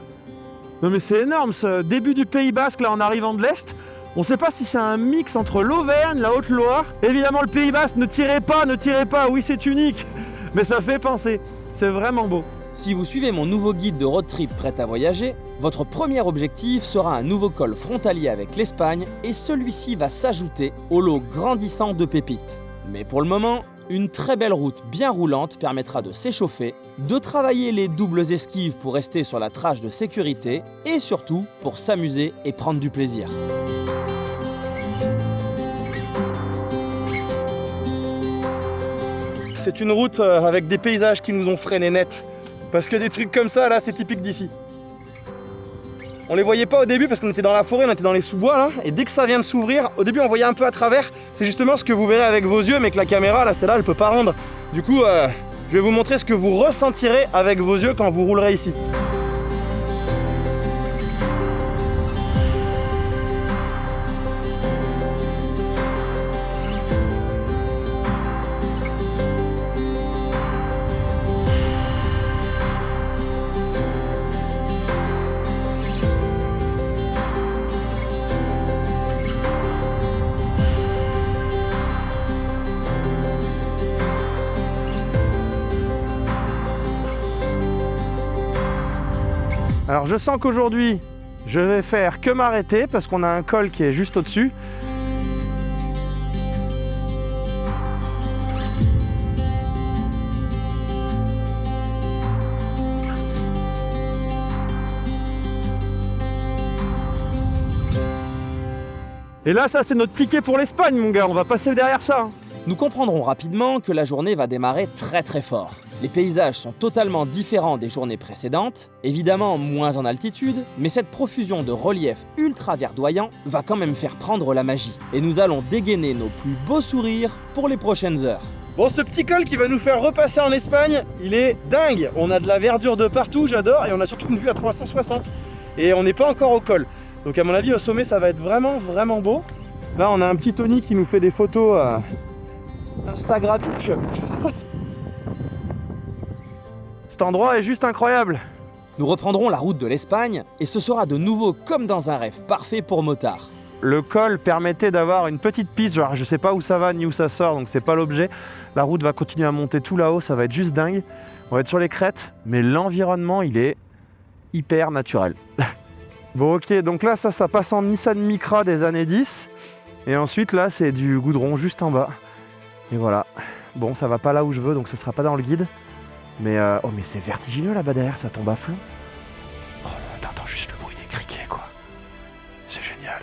Non, mais c'est énorme, ce début du Pays Basque, là, en arrivant de l'Est. On sait pas si c'est un mix entre l'Auvergne, la Haute-Loire. Évidemment, le Pays Basque, ne tirez pas, oui, c'est unique. Mais ça fait penser. C'est vraiment beau. Si vous suivez mon nouveau guide de road trip prêt à voyager, votre premier objectif sera un nouveau col frontalier avec l'Espagne et celui-ci va s'ajouter au lot grandissant de pépites. Mais pour le moment, une très belle route bien roulante permettra de s'échauffer, de travailler les doubles esquives pour rester sur la trage de sécurité et surtout pour s'amuser et prendre du plaisir. C'est une route avec des paysages qui nous ont freinés net. Parce que des trucs comme ça, là, c'est typique d'ici. On les voyait pas au début parce qu'on était dans la forêt, on était dans les sous-bois là. Et dès que ça vient de s'ouvrir, au début on voyait un peu à travers. C'est justement ce que vous verrez avec vos yeux, mais que la caméra, là, celle-là, elle peut pas rendre. Du coup, je vais vous montrer ce que vous ressentirez avec vos yeux quand vous roulerez ici. Alors je sens qu'aujourd'hui, je vais faire que m'arrêter parce qu'on a un col qui est juste au-dessus. Et là, ça c'est notre ticket pour l'Espagne, mon gars, on va passer derrière ça. Nous comprendrons rapidement que la journée va démarrer très très fort. Les paysages sont totalement différents des journées précédentes, évidemment moins en altitude, mais cette profusion de relief ultra verdoyant va quand même faire prendre la magie. Et nous allons dégainer nos plus beaux sourires pour les prochaines heures. Bon, ce petit col qui va nous faire repasser en Espagne, il est dingue. On a de la verdure de partout, j'adore, et on a surtout une vue à 360. Et on n'est pas encore au col. Donc à mon avis, au sommet, ça va être vraiment, vraiment beau. Là, on a un petit Tony qui nous fait des photos Instagramiques. Cet endroit est juste incroyable. Nous reprendrons la route de l'Espagne, et ce sera de nouveau comme dans un rêve parfait pour motards. Le col permettait d'avoir une petite piste, genre je sais pas où ça va ni où ça sort, donc c'est pas l'objet. La route va continuer à monter tout là-haut, ça va être juste dingue. On va être sur les crêtes, mais l'environnement il est hyper naturel. Bon ok, donc là ça passe en Nissan Micra des années 10. Et ensuite là c'est du goudron juste en bas. Et voilà. Bon ça va pas là où je veux, donc ça sera pas dans le guide. Mais oh mais c'est vertigineux là-bas derrière, ça tombe à flanc. Oh là, t'entends juste le bruit des criquets quoi. C'est génial.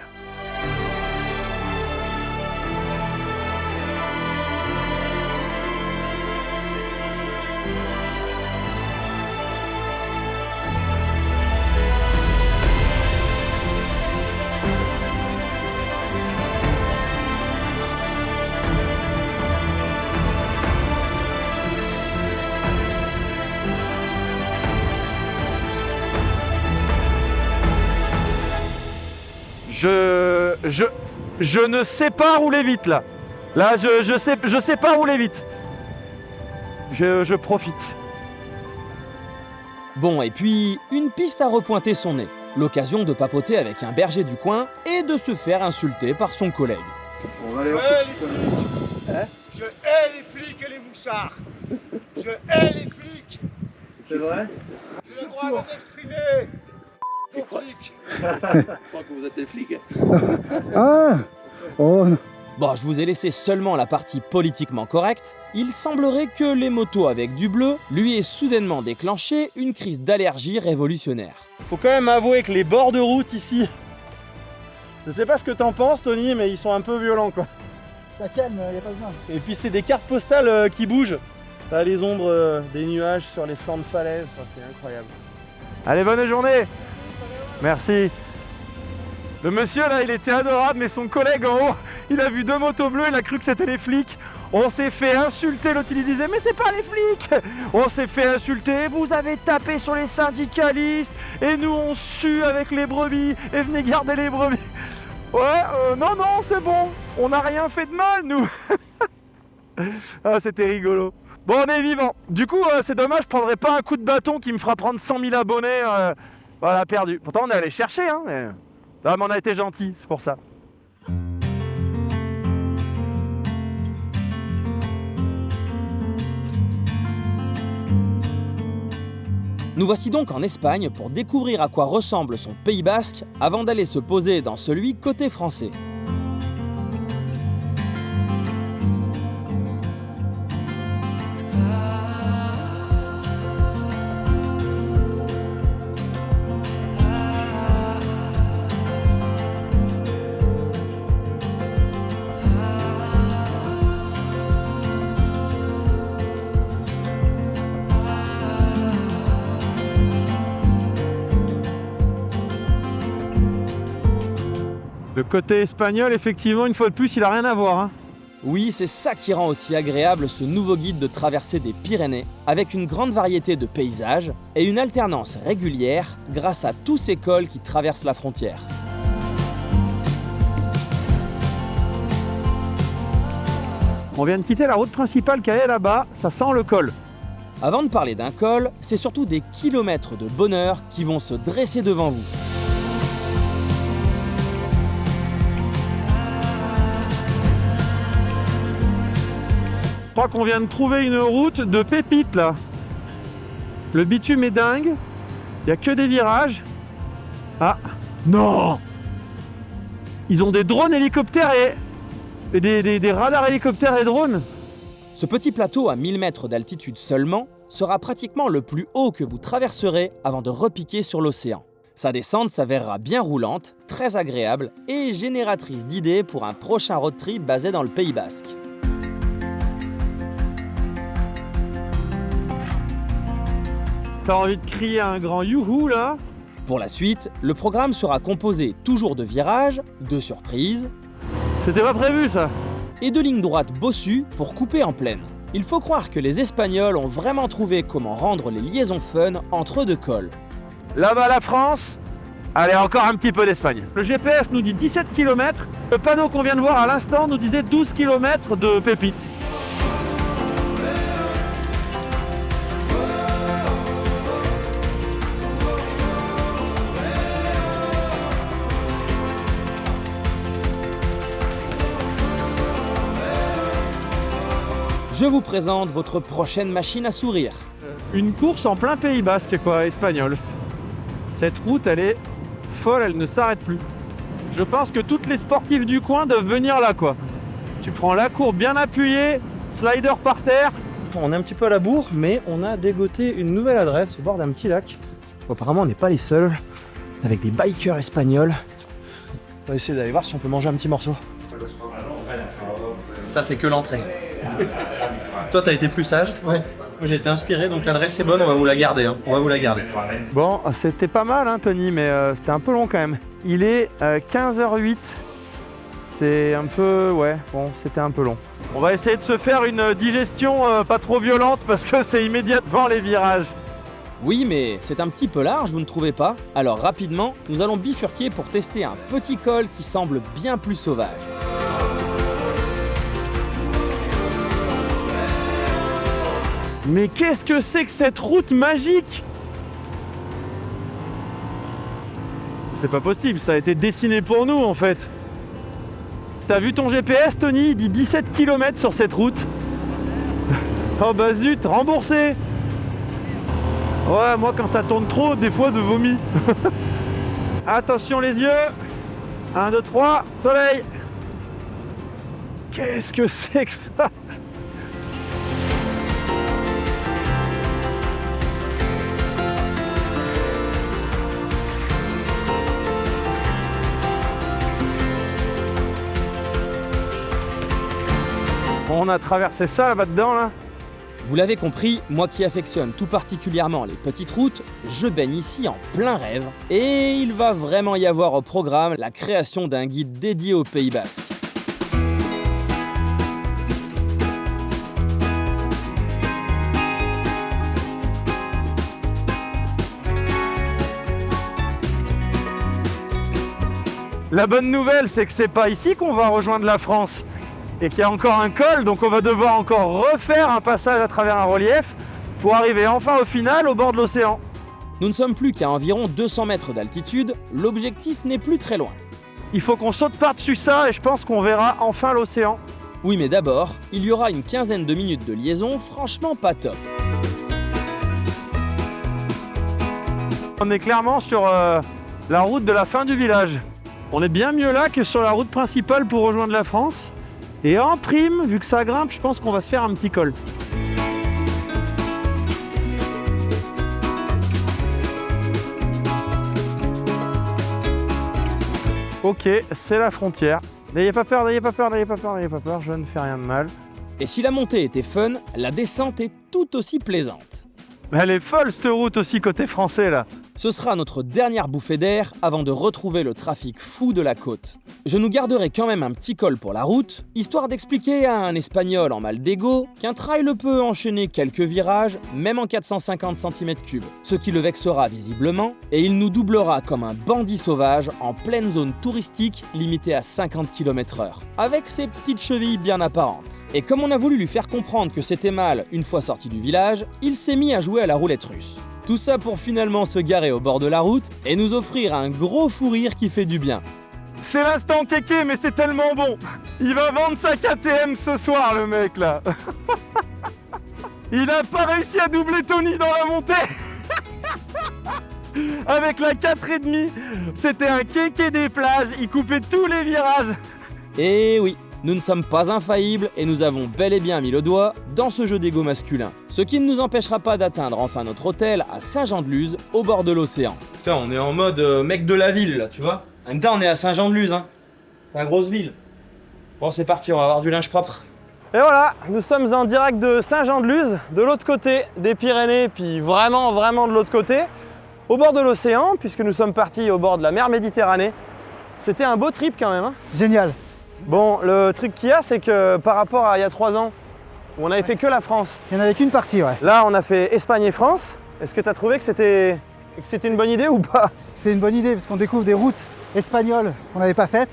Je ne sais pas rouler vite là. Là, je sais pas rouler vite. Je profite. Bon, et puis, une piste à repointer son nez. L'occasion de papoter avec un berger du coin et de se faire insulter par son collègue. On va aller voir Je hais les flics et les mouchards. Je hais les flics. C'est vrai? J'ai le droit de m'exprimer. Je crois que vous êtes des flics. Ah! Oh! Bon, je vous ai laissé seulement la partie politiquement correcte. Il semblerait que les motos avec du bleu lui aient soudainement déclenché une crise d'allergie révolutionnaire. Faut quand même avouer que les bords de route ici, je sais pas ce que t'en penses Tony, mais ils sont un peu violents quoi. Ça calme, y a pas besoin. Et puis c'est des cartes postales qui bougent. T'as les ombres des nuages sur les flancs de falaise, enfin, c'est incroyable. Allez, bonne journée. Merci. Le monsieur là, il était adorable, mais son collègue en haut, il a vu deux motos bleues, il a cru que c'était les flics. On s'est fait insulter, l'autre il disait mais c'est pas les flics. On s'est fait insulter, vous avez tapé sur les syndicalistes et nous on sue avec les brebis et venez garder les brebis. Ouais, non, c'est bon, on n'a rien fait de mal nous. Ah, c'était rigolo. Bon, on est vivant. Du coup, c'est dommage, je prendrais pas un coup de bâton qui me fera prendre 100 000 abonnés. Voilà, perdu. Pourtant, on est allé chercher, hein. Mais on a été gentil, c'est pour ça. Nous voici donc en Espagne pour découvrir à quoi ressemble son Pays Basque avant d'aller se poser dans celui côté français. Le côté espagnol, effectivement, une fois de plus, il a rien à voir. Hein. Oui, c'est ça qui rend aussi agréable ce nouveau guide de traversée des Pyrénées, avec une grande variété de paysages et une alternance régulière grâce à tous ces cols qui traversent la frontière. On vient de quitter la route principale qui allait là-bas, ça sent le col. Avant de parler d'un col, c'est surtout des kilomètres de bonheur qui vont se dresser devant vous. Je crois qu'on vient de trouver une route de pépites là. Le bitume est dingue, il n'y a que des virages. Ah, non! Ils ont des drones hélicoptères et des radars hélicoptères et drones. Ce petit plateau à 1000 mètres d'altitude seulement sera pratiquement le plus haut que vous traverserez avant de repiquer sur l'océan. Sa descente s'avérera bien roulante, très agréable et génératrice d'idées pour un prochain road trip basé dans le Pays Basque. T'as envie de crier un grand youhou là? Pour la suite, le programme sera composé toujours de virages, de surprises C'était pas prévu ça. et de lignes droites bossues pour couper en plaine. Il faut croire que les Espagnols ont vraiment trouvé comment rendre les liaisons fun entre deux cols. Là-bas la France, allez encore un petit peu d'Espagne. Le GPS nous dit 17 km, le panneau qu'on vient de voir à l'instant nous disait 12 km de pépites. Je vous présente votre prochaine machine à sourire. Une course en plein Pays Basque quoi, espagnol. Cette route elle est folle, elle ne s'arrête plus. Je pense que toutes les sportives du coin doivent venir là quoi. Tu prends la courbe bien appuyée, slider par terre. On est un petit peu à la bourre, mais on a dégoté une nouvelle adresse au bord d'un petit lac. Apparemment on n'est pas les seuls, avec des bikers espagnols. On va essayer d'aller voir si on peut manger un petit morceau. Ça, c'est que l'entrée. Toi, t'as été plus sage. Ouais. Moi, j'ai été inspiré, donc l'adresse est bonne, on va vous la garder. Hein. On va vous la garder. Bon, c'était pas mal hein Tony, mais c'était un peu long quand même. Il est 15h08. C'est un peu... ouais, bon, c'était un peu long. On va essayer de se faire une digestion pas trop violente parce que c'est immédiatement les virages. Oui, mais c'est un petit peu large, vous ne trouvez pas? Alors rapidement, nous allons bifurquer pour tester un petit col qui semble bien plus sauvage. Mais qu'est-ce que c'est que cette route magique? C'est pas possible, ça a été dessiné pour nous en fait. T'as vu ton GPS Tony? Il dit 17 km sur cette route. Oh bah zut, remboursé. Ouais, moi quand ça tourne trop, des fois je vomis. Attention les yeux. 1, 2, 3, soleil. Qu'est-ce que c'est que ça? On a traversé ça là-bas dedans là. Vous l'avez compris, moi qui affectionne tout particulièrement les petites routes, je baigne ici en plein rêve. Et il va vraiment y avoir au programme la création d'un guide dédié au Pays Basque. La bonne nouvelle, c'est que c'est pas ici qu'on va rejoindre la France et qu'il y a encore un col, donc on va devoir encore refaire un passage à travers un relief pour arriver enfin au final au bord de l'océan. Nous ne sommes plus qu'à environ 200 mètres d'altitude, l'objectif n'est plus très loin. Il faut qu'on saute par-dessus ça et je pense qu'on verra enfin l'océan. Oui, mais d'abord, il y aura une quinzaine de minutes de liaison franchement pas top. On est clairement sur la route de la fin du village. On est bien mieux là que sur la route principale pour rejoindre la France. Et en prime, vu que ça grimpe, je pense qu'on va se faire un petit col. Ok, c'est la frontière. N'ayez pas peur, n'ayez pas peur, n'ayez pas peur, n'ayez pas peur, je ne fais rien de mal. Et si la montée était fun, la descente est tout aussi plaisante. Elle est folle cette route aussi côté français là. Ce sera notre dernière bouffée d'air avant de retrouver le trafic fou de la côte. Je nous garderai quand même un petit col pour la route, histoire d'expliquer à un Espagnol en mal d'ego qu'un trail peut enchaîner quelques virages, même en 450 cm3, ce qui le vexera visiblement, et il nous doublera comme un bandit sauvage en pleine zone touristique limitée à 50 km/h, avec ses petites chevilles bien apparentes. Et comme on a voulu lui faire comprendre que c'était mal une fois sorti du village, il s'est mis à jouer à la roulette russe. Tout ça pour finalement se garer au bord de la route et nous offrir un gros fou rire qui fait du bien. C'est l'instant kéké, mais c'est tellement bon. Il va vendre sa KTM ce soir, le mec, là. Il a pas réussi à doubler Tony dans la montée. Avec la 4,5, c'était un kéké des plages. Il coupait tous les virages. Et oui, nous ne sommes pas infaillibles et nous avons bel et bien mis le doigt dans ce jeu d'ego masculin. Ce qui ne nous empêchera pas d'atteindre enfin notre hôtel à Saint-Jean-de-Luz, au bord de l'océan. Putain, on est en mode mec de la ville là, tu vois. En même temps, on est à Saint-Jean-de-Luz, hein. C'est la grosse ville. Bon, c'est parti, on va avoir du linge propre. Et voilà, nous sommes en direct de Saint-Jean-de-Luz, de l'autre côté des Pyrénées, puis vraiment de l'autre côté, au bord de l'océan, puisque nous sommes partis au bord de la mer Méditerranée. C'était un beau trip quand même, hein. Génial. Bon, le truc qu'il y a, c'est que par rapport à il y a 3 ans, où on avait fait que la France, Il n'y en avait qu'une partie, ouais. là on a fait Espagne et France. Est-ce que tu as trouvé que c'était une bonne idée ou pas? C'est une bonne idée parce qu'on découvre des routes espagnoles qu'on n'avait pas faites.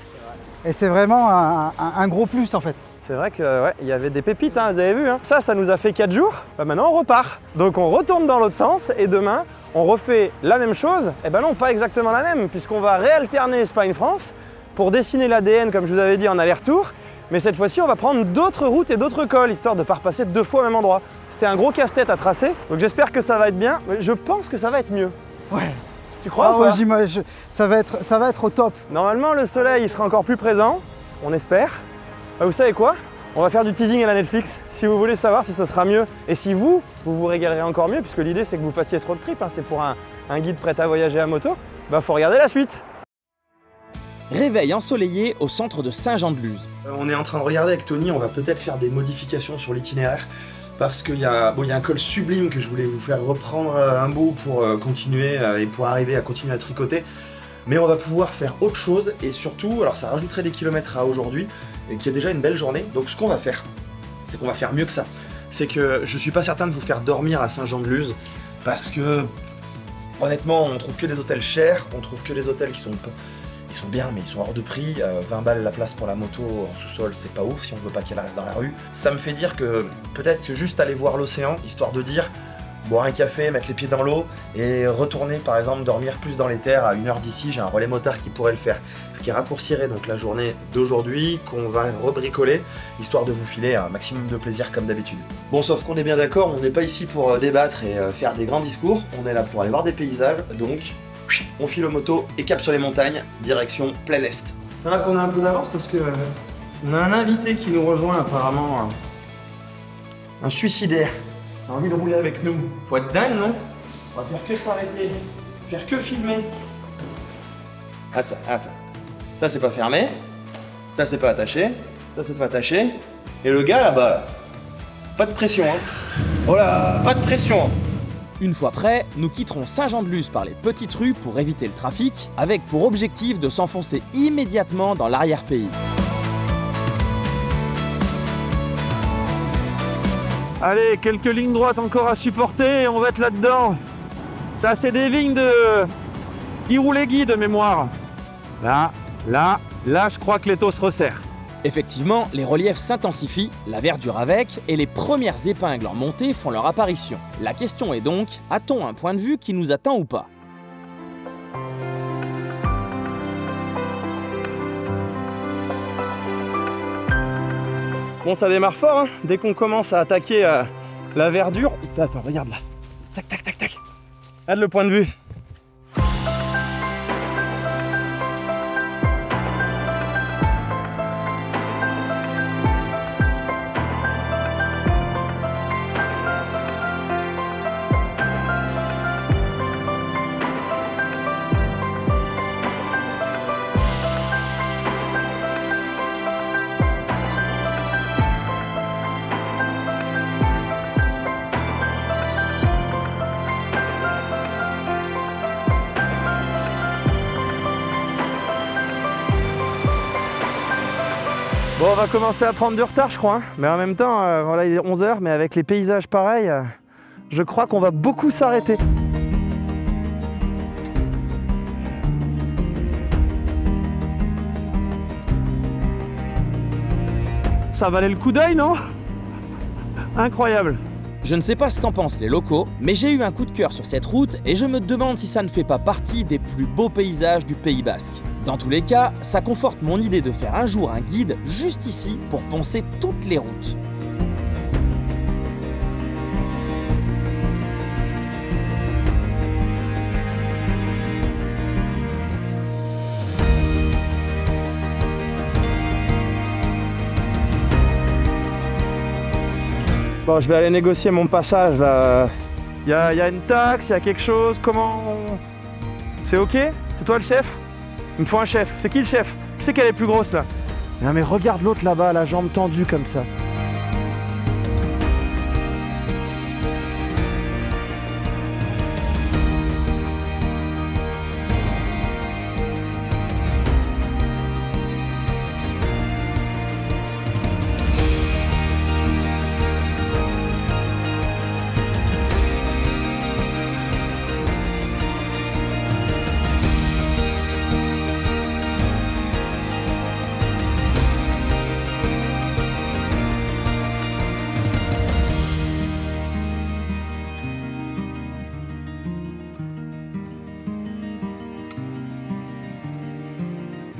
Et c'est vraiment un gros plus en fait. C'est vrai que ouais, il y avait des pépites, hein, vous avez vu. Hein. Ça nous a fait 4 jours. Bah, maintenant on repart. Donc on retourne dans l'autre sens et demain on refait la même chose. Eh ben non, pas exactement la même, puisqu'on va réalterner Espagne-France pour dessiner l'ADN comme je vous avais dit en aller-retour. Mais cette fois-ci on va prendre d'autres routes et d'autres cols, histoire de ne pas repasser 2 fois au même endroit. C'était un gros casse-tête à tracer, donc j'espère que ça va être bien. Mais je pense que ça va être mieux. Ouais. Tu crois ou ouais, pas? ça va être au top. Normalement, le soleil il sera encore plus présent, on espère. Vous savez quoi? On va faire du teasing à la Netflix, si vous voulez savoir si ce sera mieux. Et si vous régalerez encore mieux, puisque l'idée c'est que vous fassiez ce road trip, hein, c'est pour un guide prêt à voyager à moto, bah faut regarder la suite. Réveil ensoleillé au centre de Saint-Jean-de-Luz. On est en train de regarder avec Tony, on va peut-être faire des modifications sur l'itinéraire. Parce qu'il y a un col sublime que je voulais vous faire reprendre un bout pour continuer et pour arriver à continuer à tricoter. Mais on va pouvoir faire autre chose et surtout, alors ça rajouterait des kilomètres à aujourd'hui et qu'il y a déjà une belle journée. Donc ce qu'on va faire, c'est qu'on va faire mieux que ça. C'est que je suis pas certain de vous faire dormir à Saint-Jean-de-Luz parce que honnêtement, on trouve que des hôtels chers, on trouve que des hôtels qui sont bien, mais ils sont hors de prix. 20 balles la place pour la moto en sous-sol, c'est pas ouf si on veut pas qu'elle reste dans la rue. Ça me fait dire que peut-être que juste aller voir l'océan, histoire de dire, boire un café, mettre les pieds dans l'eau et retourner par exemple dormir plus dans les terres à 1 heure d'ici, j'ai un relais motard qui pourrait le faire. Ce qui raccourcirait donc la journée d'aujourd'hui qu'on va rebricoler, histoire de vous filer un maximum de plaisir comme d'habitude. Bon, sauf qu'on est bien d'accord, on n'est pas ici pour débattre et faire des grands discours, on est là pour aller voir des paysages, donc on file aux motos et cap sur les montagnes, direction plein est. C'est vrai qu'on a un peu d'avance parce que on a un invité qui nous rejoint apparemment, un suicidaire. Il a envie de rouler avec nous. Faut être dingue, non? On va faire que s'arrêter, faire que filmer. Attends, attends. Ça c'est pas fermé, ça c'est pas attaché, ça c'est pas attaché. Et le gars là-bas, pas de pression, hein. Oh là, pas de pression. Une fois prêts, nous quitterons Saint-Jean-de-Luz par les petites rues pour éviter le trafic, avec pour objectif de s'enfoncer immédiatement dans l'arrière-pays. Allez, quelques lignes droites encore à supporter et on va être là-dedans. Ça, c'est des lignes de Irouléguy de mémoire. Là, je crois que l'étau se resserre. Effectivement, les reliefs s'intensifient, la verdure avec, et les premières épingles en montée font leur apparition. La question est donc, a-t-on un point de vue qui nous attend ou pas? Bon, ça démarre fort, hein. Dès qu'on commence à attaquer la verdure. Attends, regarde là. Tac, tac, tac, tac. Regarde le point de vue. Bon, on va commencer à prendre du retard, je crois. Hein. Mais en même temps, voilà, il est 11h, mais avec les paysages pareils, je crois qu'on va beaucoup s'arrêter. Ça valait le coup d'œil, non? Incroyable. Je ne sais pas ce qu'en pensent les locaux, mais j'ai eu un coup de cœur sur cette route et je me demande si ça ne fait pas partie des plus beaux paysages du Pays Basque. Dans tous les cas, ça conforte mon idée de faire un jour un guide juste ici pour poncer toutes les routes. Bon, je vais aller négocier mon passage là. Il y a une taxe, il y a quelque chose, comment on... C'est ok? C'est toi le chef? Il me faut un chef. C'est qui le chef? Qui c'est qu'elle est plus grosse là? Non mais regarde l'autre là-bas, la jambe tendue comme ça.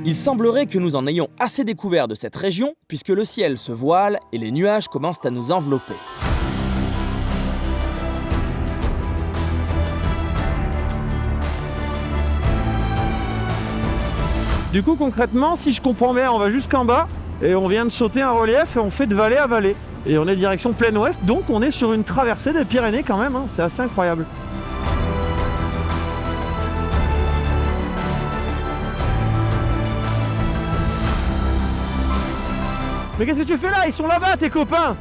Il semblerait que nous en ayons assez découvert de cette région, puisque le ciel se voile et les nuages commencent à nous envelopper. Du coup concrètement, si je comprends bien, on va jusqu'en bas et on vient de sauter un relief et on fait de vallée à vallée. Et on est direction plein ouest, donc on est sur une traversée des Pyrénées quand même, hein. C'est assez incroyable. Mais qu'est-ce que tu fais là? Ils sont là-bas tes copains.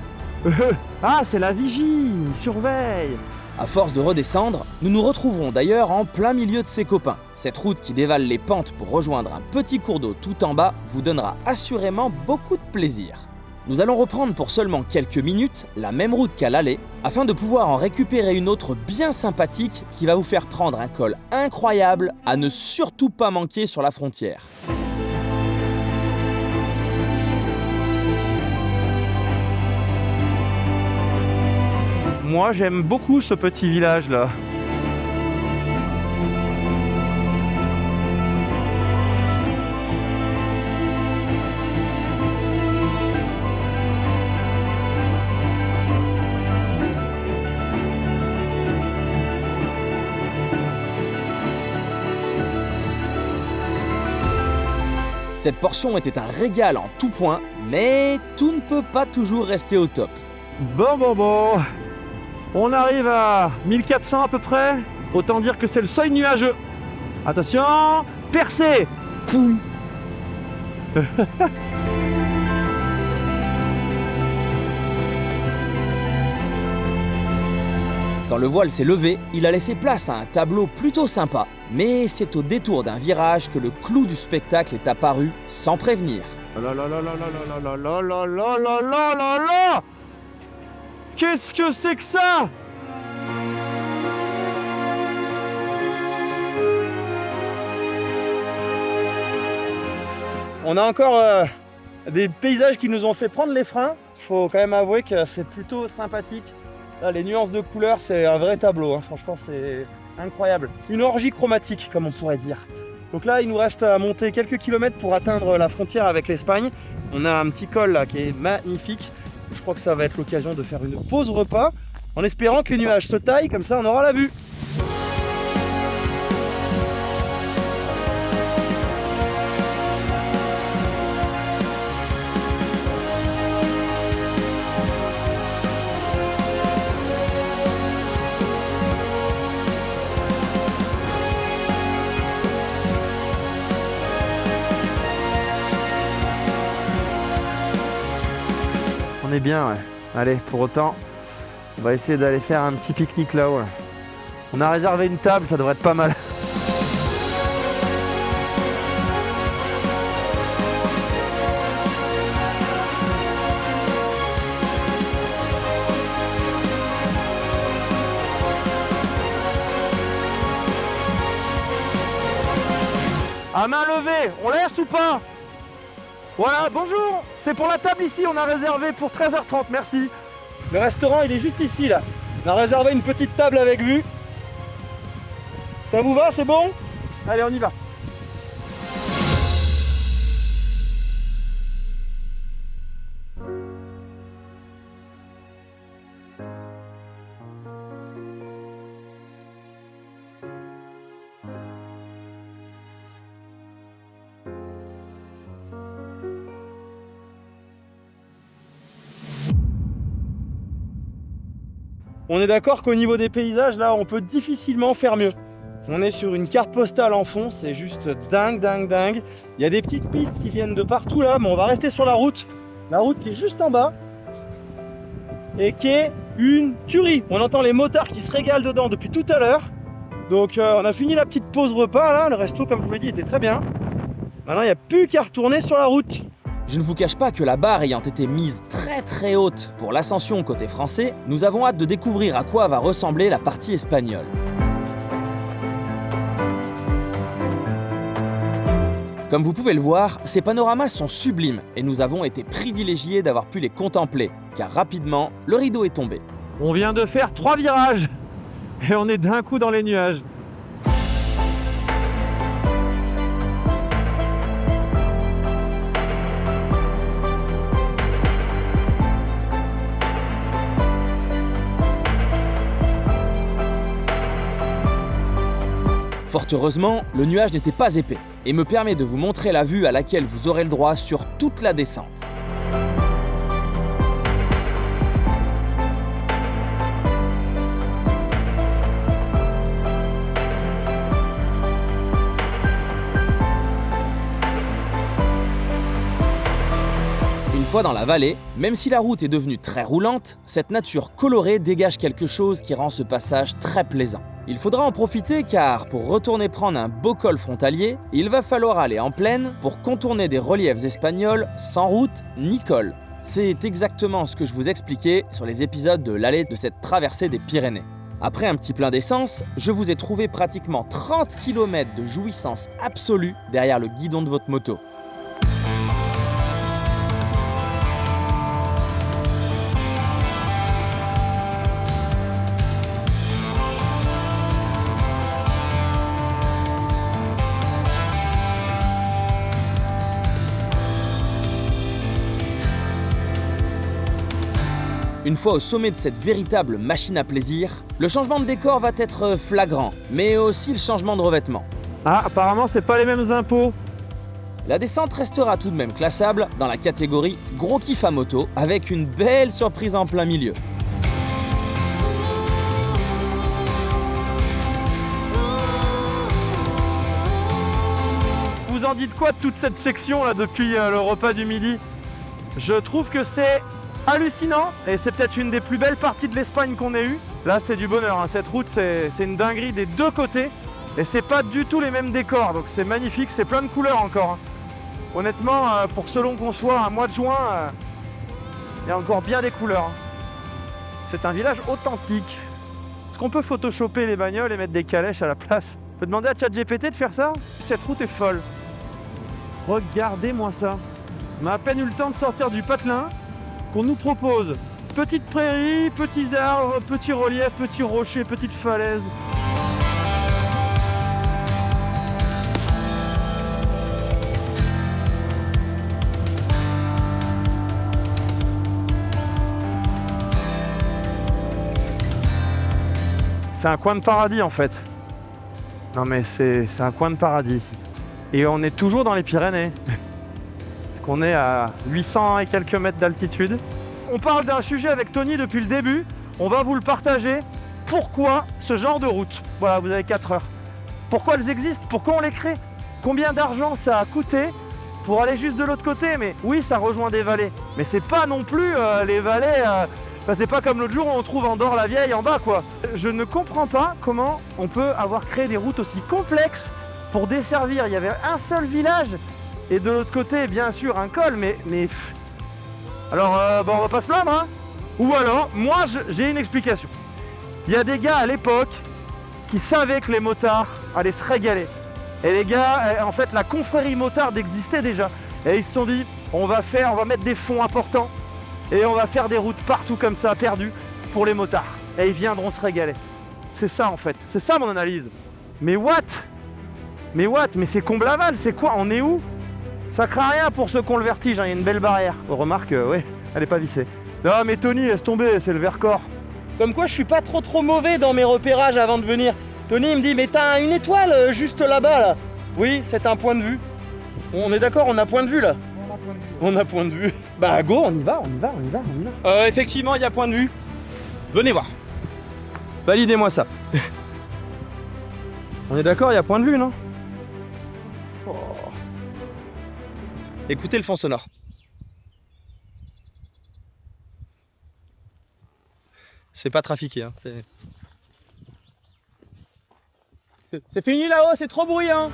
Ah, c'est la vigie, ils surveillent. À force de redescendre, nous nous retrouverons d'ailleurs en plein milieu de ces copains. Cette route qui dévale les pentes pour rejoindre un petit cours d'eau tout en bas vous donnera assurément beaucoup de plaisir. Nous allons reprendre pour seulement quelques minutes la même route qu'à l'aller, afin de pouvoir en récupérer une autre bien sympathique qui va vous faire prendre un col incroyable à ne surtout pas manquer sur la frontière. Moi j'aime beaucoup ce petit village là. Cette portion était un régal en tout point, mais tout ne peut pas toujours rester au top. Bon. On arrive à 1400 à peu près. Autant dire que c'est le seuil nuageux. Attention, percé. Poum. Quand le voile s'est levé, il a laissé place à un tableau plutôt sympa. Mais c'est au détour d'un virage que le clou du spectacle est apparu sans prévenir. Qu'est-ce que c'est que ça? On a encore des paysages qui nous ont fait prendre les freins. Faut quand même avouer que c'est plutôt sympathique. Là, les nuances de couleurs, c'est un vrai tableau. Hein. Franchement, c'est incroyable. Une orgie chromatique, comme on pourrait dire. Donc là, il nous reste à monter quelques kilomètres pour atteindre la frontière avec l'Espagne. On a un petit col là qui est magnifique. Je crois que ça va être l'occasion de faire une pause repas en espérant que les nuages se taillent, comme ça on aura la vue. On est bien, ouais. Allez, pour autant, on va essayer d'aller faire un petit pique-nique là-haut. Là. On a réservé une table, ça devrait être pas mal. À main levée, on laisse ou pas? Voilà, bonjour. C'est pour la table ici, on a réservé pour 13h30, merci. Le restaurant, il est juste ici, là. On a réservé une petite table avec vue. Ça vous va, c'est bon? Allez, on y va. On est d'accord qu'au niveau des paysages, là, on peut difficilement faire mieux. On est sur une carte postale en fond, c'est juste dingue, dingue, dingue. Il y a des petites pistes qui viennent de partout là, mais on va rester sur la route. La route qui est juste en bas et qui est une tuerie. On entend les motards qui se régalent dedans depuis tout à l'heure. Donc on a fini la petite pause repas là, le resto comme je vous l'ai dit était très bien. Maintenant il n'y a plus qu'à retourner sur la route. Je ne vous cache pas que la barre ayant été mise très haute pour l'ascension côté français, nous avons hâte de découvrir à quoi va ressembler la partie espagnole. Comme vous pouvez le voir, ces panoramas sont sublimes et nous avons été privilégiés d'avoir pu les contempler, car rapidement, le rideau est tombé. On vient de faire 3 virages et on est d'un coup dans les nuages. Fort heureusement, le nuage n'était pas épais et me permet de vous montrer la vue à laquelle vous aurez le droit sur toute la descente. Une fois dans la vallée, même si la route est devenue très roulante, cette nature colorée dégage quelque chose qui rend ce passage très plaisant. Il faudra en profiter car pour retourner prendre un beau col frontalier, il va falloir aller en plaine pour contourner des reliefs espagnols sans route ni col. C'est exactement ce que je vous expliquais sur les épisodes de l'allée de cette traversée des Pyrénées. Après un petit plein d'essence, je vous ai trouvé pratiquement 30 km de jouissance absolue derrière le guidon de votre moto. Une fois au sommet de cette véritable machine à plaisir, le changement de décor va être flagrant, mais aussi le changement de revêtement. Ah, apparemment c'est pas les mêmes impôts. La descente restera tout de même classable dans la catégorie gros kiff à moto, avec une belle surprise en plein milieu. Vous en dites quoi de toute cette section là depuis le repas du midi? Je trouve que c'est hallucinant et c'est peut-être une des plus belles parties de l'Espagne qu'on ait eue. Là c'est du bonheur, hein. Cette route c'est une dinguerie des deux côtés et c'est pas du tout les mêmes décors, donc c'est magnifique, c'est plein de couleurs encore, hein. Honnêtement, pour ce long qu'on soit, un mois de juin, il y a encore bien des couleurs, hein. C'est un village authentique. Est-ce qu'on peut photoshopper les bagnoles et mettre des calèches à la place? On peut demander à ChatGPT de faire ça? Cette route est folle. Regardez-moi ça. On a à peine eu le temps de sortir du patelin qu'on nous propose petite prairie, petits arbres, petits reliefs, petits rochers, petites falaises. C'est un coin de paradis en fait. Non mais c'est un coin de paradis ici. Et on est toujours dans les Pyrénées. On est à 800 et quelques mètres d'altitude. On parle d'un sujet avec Tony depuis le début. On va vous le partager. Pourquoi ce genre de route? Voilà, vous avez 4 heures. Pourquoi elles existent? Pourquoi on les crée? Combien d'argent ça a coûté pour aller juste de l'autre côté? Mais oui, ça rejoint des vallées. Mais c'est pas non plus les vallées... c'est pas comme l'autre jour où on trouve Andorre-la-Vieille en bas, quoi. Je ne comprends pas comment on peut avoir créé des routes aussi complexes pour desservir. Il y avait un seul village. Et de l'autre côté, bien sûr, un col, mais... Alors, on va pas se plaindre, hein. Ou alors, moi, j'ai une explication. Il y a des gars à l'époque qui savaient que les motards allaient se régaler. Et les gars, en fait, la confrérie motarde existait déjà. Et ils se sont dit, on va mettre des fonds importants et on va faire des routes partout comme ça, perdues, pour les motards. Et ils viendront se régaler. C'est ça en fait, c'est ça mon analyse. Mais what? Mais c'est Comblaval, c'est quoi? On est où? Ça craint rien pour ceux qui ont le vertige, hein. Il y a une belle barrière. Remarque, ouais, elle est pas vissée. Non mais Tony, laisse tomber, c'est le Vercors. Comme quoi je suis pas trop mauvais dans mes repérages avant de venir. Tony il me dit, mais t'as une étoile juste là-bas là. Oui, c'est un point de vue. On est d'accord, on a point de vue là. On a point de vue. Bah go, on y va. Effectivement, il y a point de vue. Venez voir. Validez-moi ça. On est d'accord, il y a point de vue, non? Oh. Écoutez le fond sonore. C'est pas trafiqué, hein. C'est fini là-haut, c'est trop bruyant.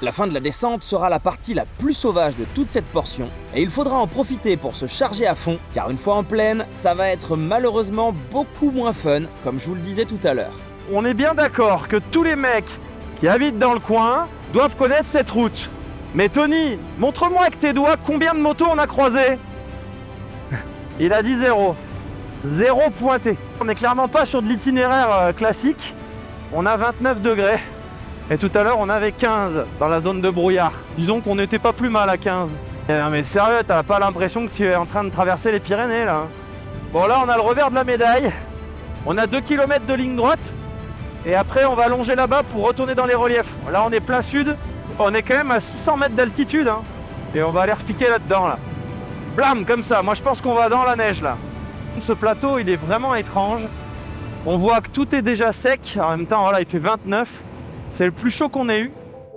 La fin de la descente sera la partie la plus sauvage de toute cette portion et il faudra en profiter pour se charger à fond car une fois en plaine, ça va être malheureusement beaucoup moins fun comme je vous le disais tout à l'heure. On est bien d'accord que tous les mecs qui habitent dans le coin doivent connaître cette route. Mais Tony, montre-moi avec tes doigts combien de motos on a croisé. Il a dit 0. 0 pointé. On n'est clairement pas sur de l'itinéraire classique. On a 29 degrés. Et tout à l'heure, on avait 15 dans la zone de brouillard. Disons qu'on n'était pas plus mal à 15. Non mais sérieux, t'as pas l'impression que tu es en train de traverser les Pyrénées là? Bon là, on a le revers de la médaille. On a 2 km de ligne droite. Et après, on va longer là-bas pour retourner dans les reliefs. Là, on est plein sud. On est quand même à 600 mètres d'altitude. Hein. Et on va aller repiquer là-dedans là. Blam, comme ça. Moi, je pense qu'on va dans la neige là. Ce plateau, il est vraiment étrange. On voit que tout est déjà sec. En même temps, voilà, il fait 29. C'est le plus chaud qu'on ait eu.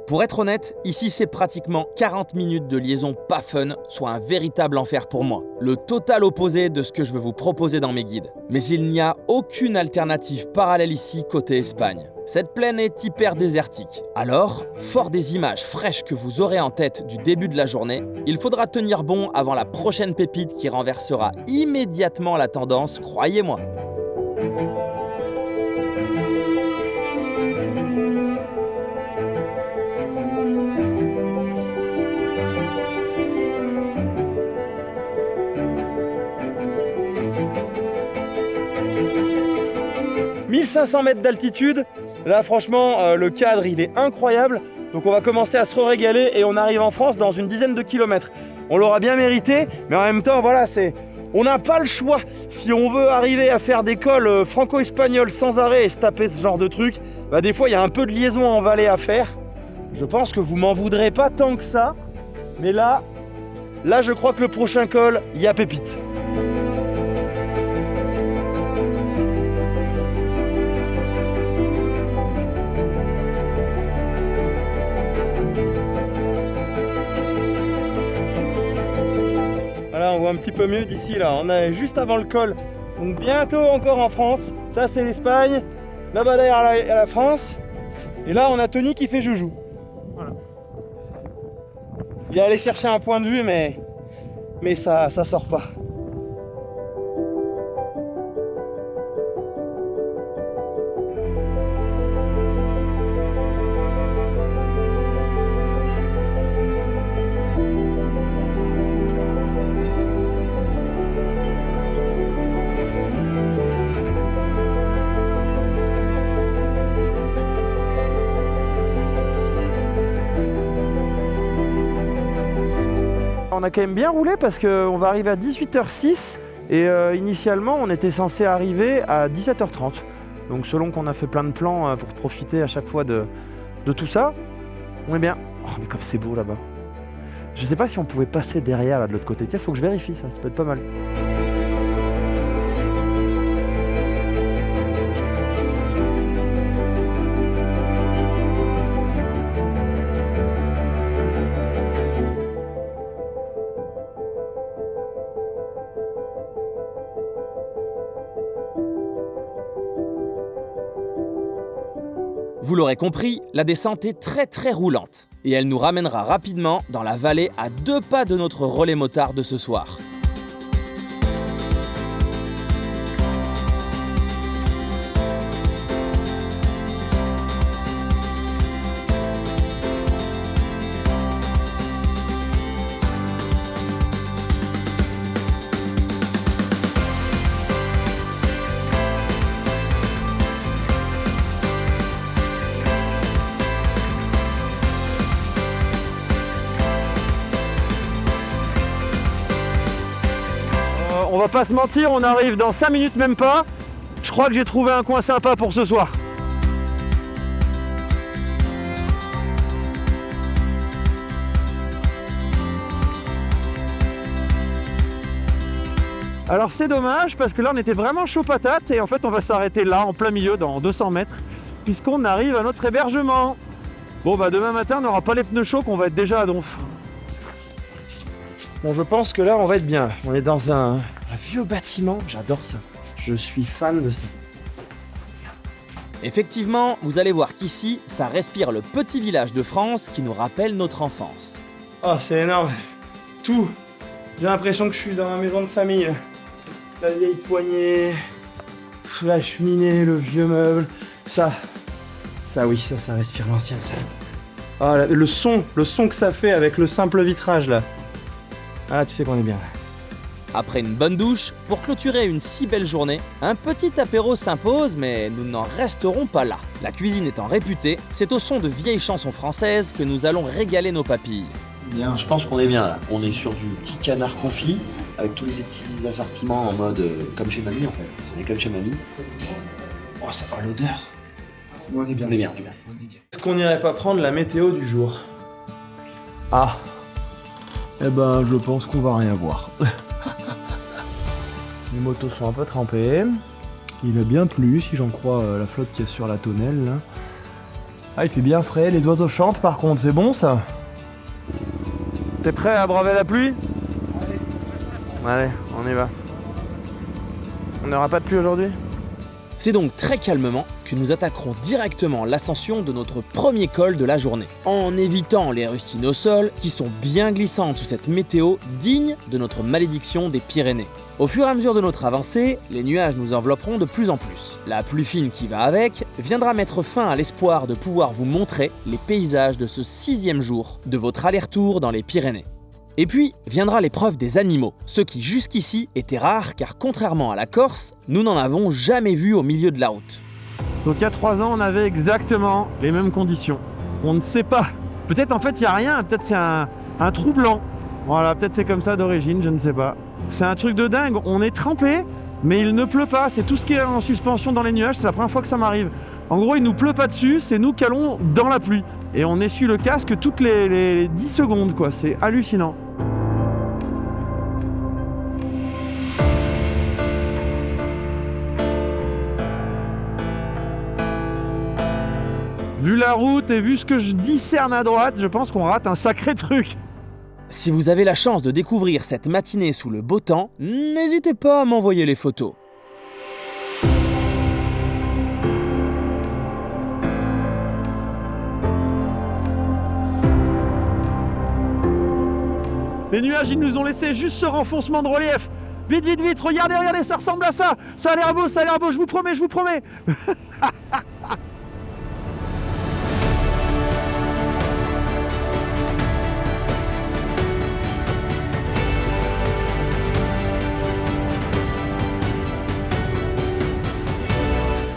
Pour être honnête, ici c'est pratiquement 40 minutes de liaison pas fun, soit un véritable enfer pour moi. Le total opposé de ce que je veux vous proposer dans mes guides. Mais il n'y a aucune alternative parallèle ici côté Espagne. Cette plaine est hyper désertique. Alors, fort des images fraîches que vous aurez en tête du début de la journée, il faudra tenir bon avant la prochaine pépite qui renversera immédiatement la tendance, croyez-moi. « 1500 mètres d'altitude, là franchement le cadre il est incroyable, donc on va commencer à se régaler et on arrive en France dans une dizaine de kilomètres. On l'aura bien mérité, mais en même temps voilà, on n'a pas le choix. Si on veut arriver à faire des cols franco-espagnols sans arrêt et se taper ce genre de truc, bah des fois il y a un peu de liaison en vallée à faire. Je pense que vous m'en voudrez pas tant que ça, mais là je crois que le prochain col, il y a pépite. Voilà, on voit un petit peu mieux d'ici là, on est juste avant le col, donc bientôt encore en France. Ça c'est l'Espagne, là-bas derrière la France, et là on a Tony qui fait joujou. Voilà. Il est allé chercher un point de vue mais ça sort pas. On a quand même bien roulé parce qu'on va arriver à 18h06 et initialement on était censé arriver à 17h30. Donc selon qu'on a fait plein de plans pour profiter à chaque fois de tout ça, on est bien. Oh mais comme c'est beau là-bas. Je sais pas si on pouvait passer derrière là de l'autre côté. Tiens, faut que je vérifie ça peut être pas mal. Vous l'aurez compris, la descente est très roulante. Et elle nous ramènera rapidement dans la vallée à 2 pas de notre relais motard de ce soir. On va pas se mentir, on arrive dans 5 minutes même pas. Je crois que j'ai trouvé un coin sympa pour ce soir. Alors c'est dommage parce que là on était vraiment chaud patate et en fait on va s'arrêter là en plein milieu dans 200 mètres puisqu'on arrive à notre hébergement. Bon bah demain matin on n'aura pas les pneus chauds qu'on va être déjà à Donf. Bon, je pense que là, on va être bien. On est dans un vieux bâtiment. J'adore ça. Je suis fan de ça. Effectivement, vous allez voir qu'ici, ça respire le petit village de France qui nous rappelle notre enfance. Oh, c'est énorme. Tout. J'ai l'impression que je suis dans ma maison de famille. La vieille poignée, la cheminée, le vieux meuble. Ça oui, ça respire l'ancien, ça. Ah, le son que ça fait avec le simple vitrage, là. Ah là, tu sais qu'on est bien. Après une bonne douche, pour clôturer une si belle journée, un petit apéro s'impose, mais nous n'en resterons pas là. La cuisine étant réputée, c'est au son de vieilles chansons françaises que nous allons régaler nos papilles. Bien, je pense qu'on est bien là. On est sur du petit canard confit, avec tous les petits assortiments en mode comme chez mamie en fait. C'est comme chez mamie. Oh, ça va l'odeur. On est bien. On est bien. Est-ce qu'on n'irait pas prendre la météo du jour? Ah. Eh ben, je pense qu'on va rien voir. Les motos sont un peu trempées. Il a bien plu, si j'en crois la flotte qui est sur la tonnelle, là. Ah, il fait bien frais. Les oiseaux chantent, par contre, c'est bon, ça? T'es prêt à braver la pluie? Allez, on y va. On n'aura pas de pluie aujourd'hui? C'est donc très calmement que nous attaquerons directement l'ascension de notre premier col de la journée, en évitant les rustines au sol qui sont bien glissantes sous cette météo digne de notre malédiction des Pyrénées. Au fur et à mesure de notre avancée, les nuages nous envelopperont de plus en plus. La pluie fine qui va avec viendra mettre fin à l'espoir de pouvoir vous montrer les paysages de ce 6e jour de votre aller-retour dans les Pyrénées. Et puis viendra l'épreuve des animaux, ceux qui jusqu'ici étaient rares car contrairement à la Corse, nous n'en avons jamais vu au milieu de la route. Donc il y a 3 ans, on avait exactement les mêmes conditions. On ne sait pas. Peut-être en fait il n'y a rien, peut-être c'est un trou blanc. Voilà, peut-être c'est comme ça d'origine, je ne sais pas. C'est un truc de dingue, on est trempé, mais il ne pleut pas. C'est tout ce qui est en suspension dans les nuages, c'est la première fois que ça m'arrive. En gros, il nous pleut pas dessus, c'est nous qui allons dans la pluie. Et on essuie le casque toutes les 10 secondes, quoi. C'est hallucinant. Vu la route et vu ce que je discerne à droite, je pense qu'on rate un sacré truc. Si vous avez la chance de découvrir cette matinée sous le beau temps, n'hésitez pas à m'envoyer les photos. Les nuages, ils nous ont laissé juste ce renfoncement de relief. Vite, vite, vite, regardez, regardez, ça ressemble à ça. Ça a l'air beau, je vous promets, je vous promets.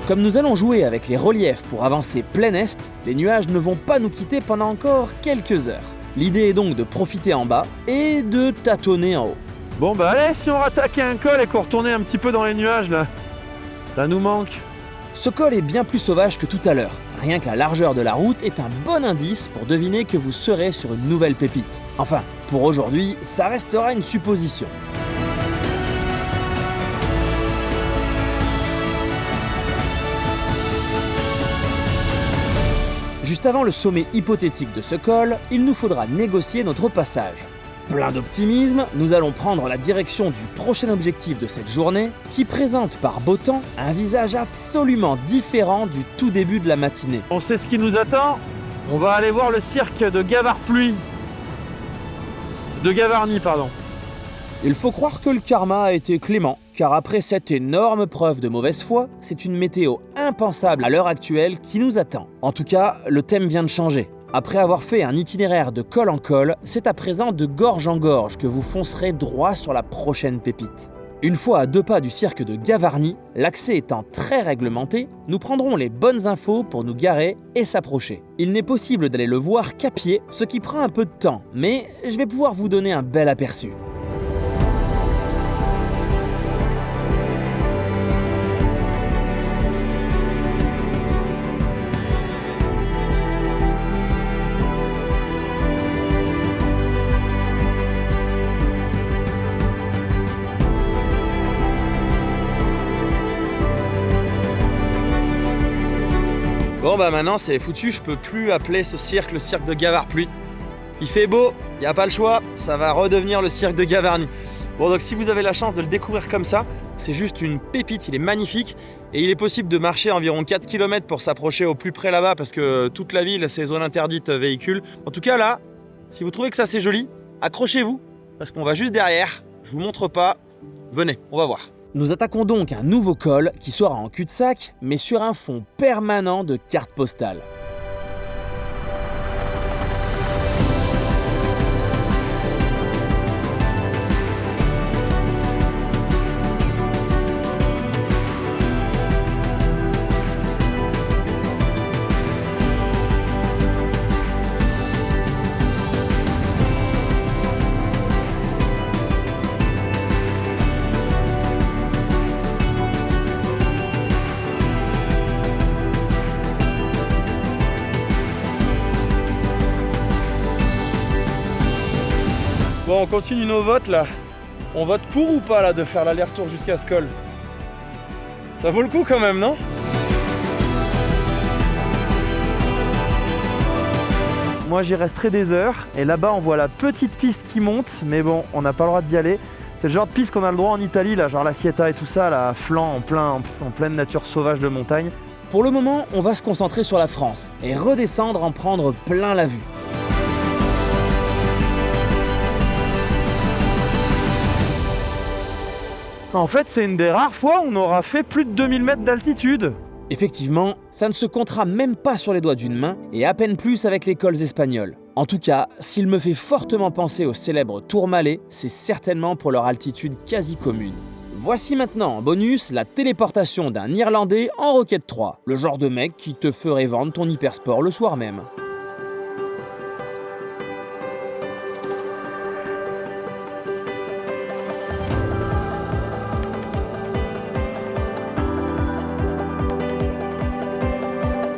Comme nous allons jouer avec les reliefs pour avancer plein est, les nuages ne vont pas nous quitter pendant encore quelques heures. L'idée est donc de profiter en bas et de tâtonner en haut. Bon bah allez, si on rattaquait un col et qu'on retournait un petit peu dans les nuages là, ça nous manque. Ce col est bien plus sauvage que tout à l'heure. Rien que la largeur de la route est un bon indice pour deviner que vous serez sur une nouvelle pépite. Enfin, pour aujourd'hui, ça restera une supposition. Juste avant le sommet hypothétique de ce col, il nous faudra négocier notre passage. Plein d'optimisme, nous allons prendre la direction du prochain objectif de cette journée, qui présente par beau temps un visage absolument différent du tout début de la matinée. On sait ce qui nous attend. On va aller voir le cirque de Gavard-Pluie. De Gavarnie, pardon. Il faut croire que le karma a été clément, car après cette énorme preuve de mauvaise foi, c'est une météo impensable à l'heure actuelle qui nous attend. En tout cas, le thème vient de changer. Après avoir fait un itinéraire de col en col, c'est à présent de gorge en gorge que vous foncerez droit sur la prochaine pépite. Une fois à 2 pas du cirque de Gavarnie, l'accès étant très réglementé, nous prendrons les bonnes infos pour nous garer et s'approcher. Il n'est possible d'aller le voir qu'à pied, ce qui prend un peu de temps, mais je vais pouvoir vous donner un bel aperçu. Bon bah maintenant c'est foutu, je peux plus appeler ce cirque le cirque de Gavard-Pluie. Il fait beau, y a pas le choix, ça va redevenir le cirque de Gavarnie. Bon donc si vous avez la chance de le découvrir comme ça, c'est juste une pépite, il est magnifique. Et il est possible de marcher environ 4 km pour s'approcher au plus près là-bas parce que toute la ville c'est zone interdite véhicule. En tout cas là, si vous trouvez que ça c'est joli, accrochez-vous parce qu'on va juste derrière, je vous montre pas, venez, on va voir. Nous attaquons donc un nouveau col qui sera en cul-de-sac, mais sur un fond permanent de cartes postales. Bon, on continue nos votes là. On vote pour ou pas là de faire l'aller-retour jusqu'à ce col? Ça vaut le coup quand même, non? Moi j'y resterai des heures et là-bas on voit la petite piste qui monte, mais bon, on n'a pas le droit d'y aller. C'est le genre de piste qu'on a le droit en Italie, là, genre la Sieta et tout ça, là, à flanc, en pleine nature sauvage de montagne. Pour le moment, on va se concentrer sur la France et redescendre en prendre plein la vue. En fait, c'est une des rares fois où on aura fait plus de 2000 mètres d'altitude. Effectivement, ça ne se comptera même pas sur les doigts d'une main et à peine plus avec les cols espagnols. En tout cas, s'il me fait fortement penser au célèbre Tourmalet, c'est certainement pour leur altitude quasi commune. Voici maintenant en bonus la téléportation d'un Irlandais en Rocket 3, le genre de mec qui te ferait vendre ton hypersport le soir même.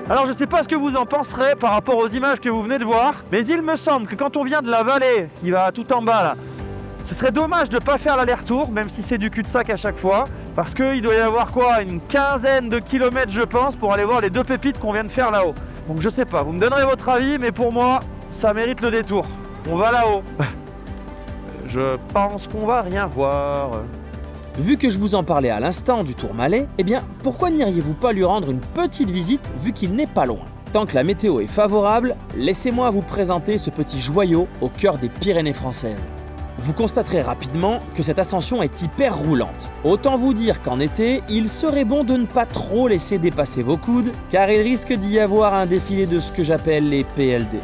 Alors je sais pas ce que vous en penserez par rapport aux images que vous venez de voir, mais il me semble que quand on vient de la vallée, qui va tout en bas là, ce serait dommage de pas faire l'aller-retour, même si c'est du cul-de-sac à chaque fois, parce qu'il doit y avoir quoi, une quinzaine de kilomètres je pense, pour aller voir les 2 pépites qu'on vient de faire là-haut. Donc je sais pas, vous me donnerez votre avis, mais pour moi, ça mérite le détour. On va là-haut. Je pense qu'on va rien voir. Vu que je vous en parlais à l'instant du Tourmalet, eh bien pourquoi n'iriez-vous pas lui rendre une petite visite vu qu'il n'est pas loin? Tant que la météo est favorable, laissez-moi vous présenter ce petit joyau au cœur des Pyrénées françaises. Vous constaterez rapidement que cette ascension est hyper roulante. Autant vous dire qu'en été, il serait bon de ne pas trop laisser dépasser vos coudes, car il risque d'y avoir un défilé de ce que j'appelle les PLD.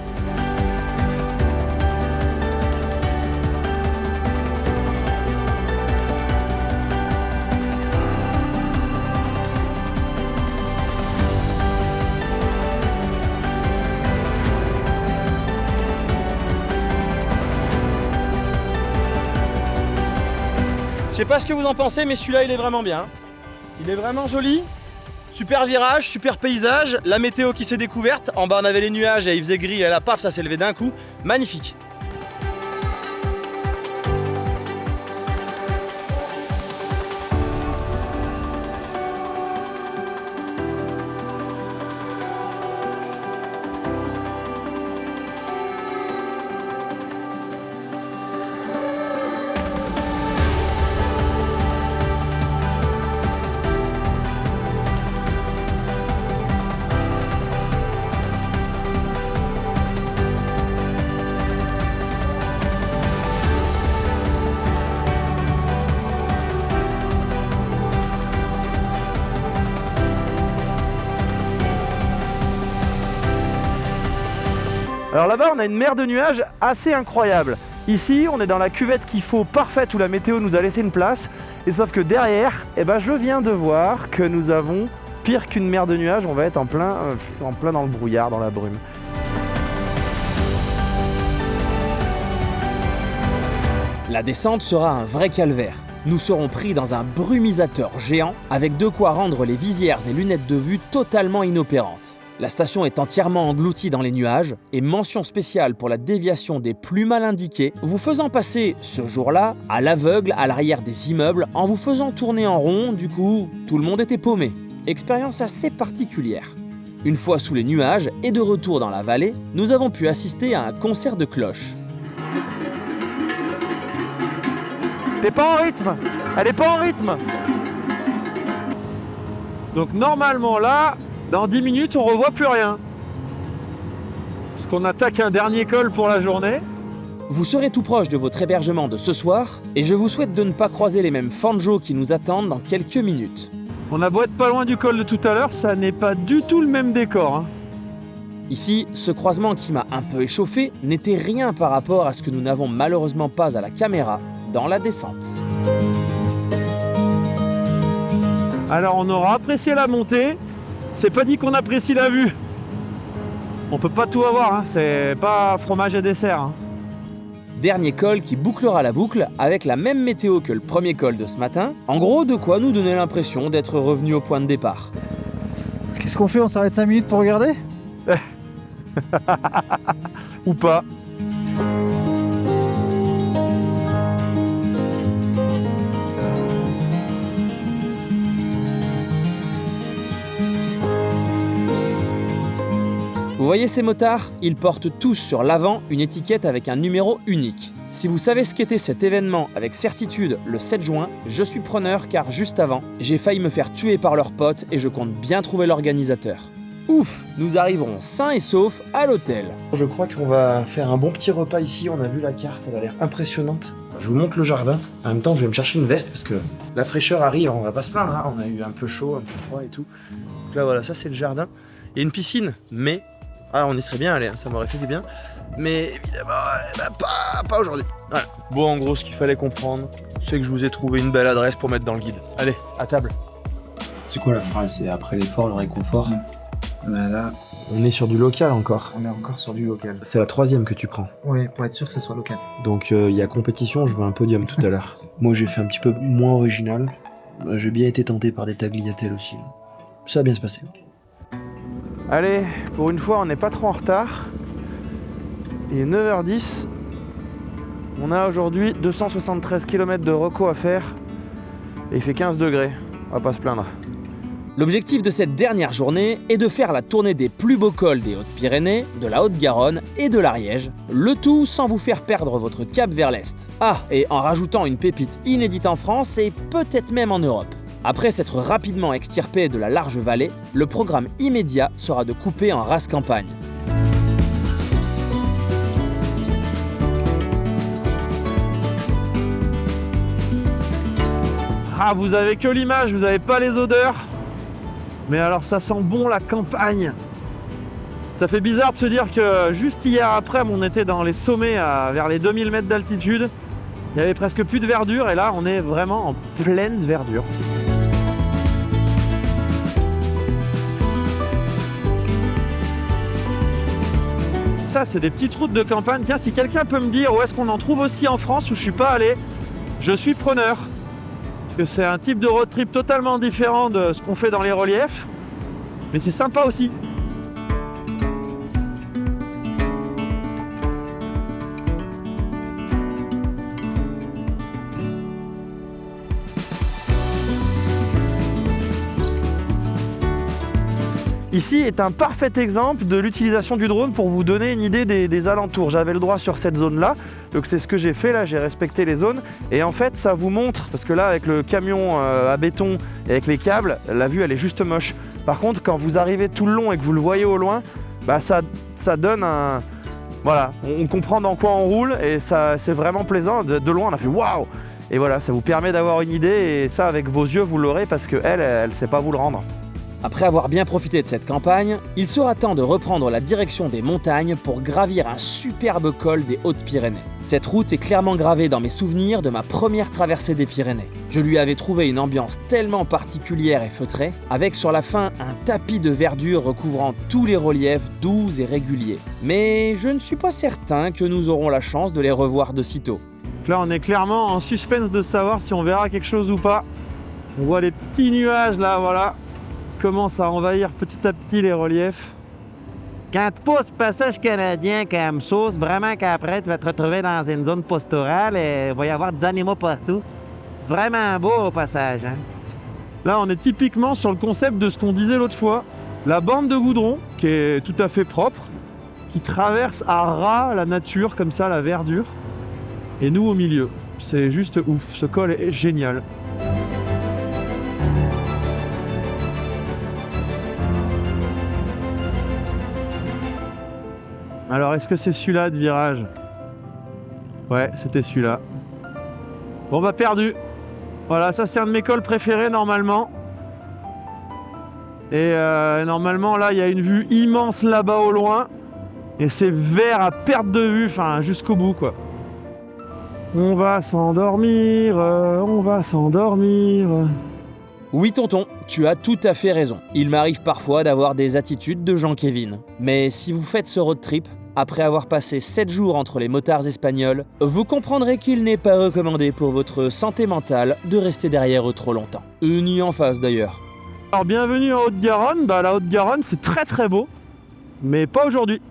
Je sais pas ce que vous en pensez, mais celui-là il est vraiment bien. Il est vraiment joli. Super virage, super paysage. La météo qui s'est découverte. En bas on avait les nuages et il faisait gris et là paf ça s'est levé d'un coup. Magnifique. Alors là-bas, on a une mer de nuages assez incroyable. Ici, on est dans la cuvette qu'il faut parfaite où la météo nous a laissé une place. Et sauf que derrière, je viens de voir que nous avons pire qu'une mer de nuages. On va être en plein dans le brouillard, dans la brume. La descente sera un vrai calvaire. Nous serons pris dans un brumisateur géant avec de quoi rendre les visières et lunettes de vue totalement inopérantes. La station est entièrement engloutie dans les nuages et mention spéciale pour la déviation des plus mal indiqués, vous faisant passer ce jour-là à l'aveugle à l'arrière des immeubles en vous faisant tourner en rond, du coup tout le monde était paumé. Expérience assez particulière. Une fois sous les nuages et de retour dans la vallée, nous avons pu assister à un concert de cloches. T'es pas en rythme. Elle est pas en rythme. Donc normalement là, dans 10 minutes, on revoit plus rien. Parce qu'on attaque un dernier col pour la journée. Vous serez tout proche de votre hébergement de ce soir et je vous souhaite de ne pas croiser les mêmes fanjos qui nous attendent dans quelques minutes. On a beau être pas loin du col de tout à l'heure, ça n'est pas du tout le même décor. Ici, ce croisement qui m'a un peu échauffé n'était rien par rapport à ce que nous n'avons malheureusement pas à la caméra dans la descente. Alors on aura apprécié la montée, c'est pas dit qu'on apprécie la vue. On peut pas tout avoir, c'est pas fromage et dessert. Dernier col qui bouclera la boucle avec la même météo que le premier col de ce matin. En gros, de quoi nous donner l'impression d'être revenu au point de départ. Qu'est-ce qu'on fait? On s'arrête 5 minutes pour regarder? Ou pas. Vous voyez ces motards? Ils portent tous sur l'avant une étiquette avec un numéro unique. Si vous savez ce qu'était cet événement avec certitude le 7 juin, je suis preneur car juste avant, j'ai failli me faire tuer par leurs potes et je compte bien trouver l'organisateur. Ouf, nous arriverons sains et saufs à l'hôtel. Je crois qu'on va faire un bon petit repas ici, on a vu la carte, elle a l'air impressionnante. Je vous montre le jardin. En même temps, je vais me chercher une veste parce que la fraîcheur arrive, on va pas se plaindre, on a eu un peu chaud, un peu froid et tout. Donc là voilà, ça c'est le jardin. Il y a une piscine, mais... on y serait bien allé, ça m'aurait fait du bien. Mais évidemment, pas aujourd'hui. Voilà. Bon, en gros, ce qu'il fallait comprendre, c'est que je vous ai trouvé une belle adresse pour mettre dans le guide. Allez, à table. C'est quoi la phrase? C'est après l'effort, le réconfort. Bah là, on est sur du local encore. On est encore sur du local. C'est la 3e que tu prends. Ouais, pour être sûr que ce soit local. Donc il y a compétition, je veux un podium tout à l'heure. Moi j'ai fait un petit peu moins original. J'ai bien été tenté par des tagliatelles aussi. Ça va bien se passer. Allez, pour une fois, on n'est pas trop en retard. Il est 9h10. On a aujourd'hui 273 km de reco à faire. Et il fait 15 degrés. On va pas se plaindre. L'objectif de cette dernière journée est de faire la tournée des plus beaux cols des Hautes-Pyrénées, de la Haute-Garonne et de l'Ariège, le tout sans vous faire perdre votre cap vers l'Est. Ah, et en rajoutant une pépite inédite en France et peut-être même en Europe. Après s'être rapidement extirpé de la large vallée, le programme immédiat sera de couper en race campagne. Ah, vous avez que l'image, vous avez pas les odeurs. Mais alors ça sent bon la campagne. Ça fait bizarre de se dire que juste hier après, on était dans les sommets vers les 2000 mètres d'altitude. Il y avait presque plus de verdure et là on est vraiment en pleine verdure. Ça c'est des petites routes de campagne. Tiens, si quelqu'un peut me dire où est-ce qu'on en trouve aussi en France où je suis pas allé, je suis preneur. Parce que c'est un type de road trip totalement différent de ce qu'on fait dans les reliefs. Mais c'est sympa aussi. Ici est un parfait exemple de l'utilisation du drone pour vous donner une idée des alentours. J'avais le droit sur cette zone-là, donc c'est ce que j'ai fait là, j'ai respecté les zones. Et en fait, ça vous montre, parce que là, avec le camion à béton et avec les câbles, la vue, elle est juste moche. Par contre, quand vous arrivez tout le long et que vous le voyez au loin, bah ça donne un... Voilà, on comprend dans quoi on roule et c'est vraiment plaisant. De loin, on a fait waouh! Et voilà, ça vous permet d'avoir une idée et ça, avec vos yeux, vous l'aurez parce qu'elle, elle sait pas vous le rendre. Après avoir bien profité de cette campagne, il sera temps de reprendre la direction des montagnes pour gravir un superbe col des Hautes-Pyrénées. Cette route est clairement gravée dans mes souvenirs de ma première traversée des Pyrénées. Je lui avais trouvé une ambiance tellement particulière et feutrée, avec sur la fin un tapis de verdure recouvrant tous les reliefs doux et réguliers. Mais je ne suis pas certain que nous aurons la chance de les revoir de sitôt. Là, on est clairement en suspense de savoir si on verra quelque chose ou pas. On voit les petits nuages là, voilà, commencent à envahir petit à petit les reliefs. Quand tu passes passage canadien comme sauce, vraiment qu'après tu vas te retrouver dans une zone pastorale et il va y avoir des animaux partout. C'est vraiment beau au passage. Hein? Là, on est typiquement sur le concept de ce qu'on disait l'autre fois. La bande de goudron, qui est tout à fait propre, qui traverse à ras la nature, comme ça, la verdure. Et nous au milieu. C'est juste ouf. Ce col est génial. Alors, est-ce que c'est celui-là de virage? Ouais, c'était celui-là. Bon, bah, perdu. Voilà, ça c'est un de mes cols préférés normalement. Et normalement, là, il y a une vue immense là-bas au loin. Et c'est vert à perte de vue, enfin, jusqu'au bout, quoi. On va s'endormir, on va s'endormir. Oui tonton, tu as tout à fait raison. Il m'arrive parfois d'avoir des attitudes de Jean-Kévin. Mais si vous faites ce road trip, après avoir passé 7 jours entre les motards espagnols, vous comprendrez qu'il n'est pas recommandé pour votre santé mentale de rester derrière eux trop longtemps. Ni en face d'ailleurs. Alors bienvenue en Haute-Garonne, la Haute-Garonne c'est très très beau, mais pas aujourd'hui.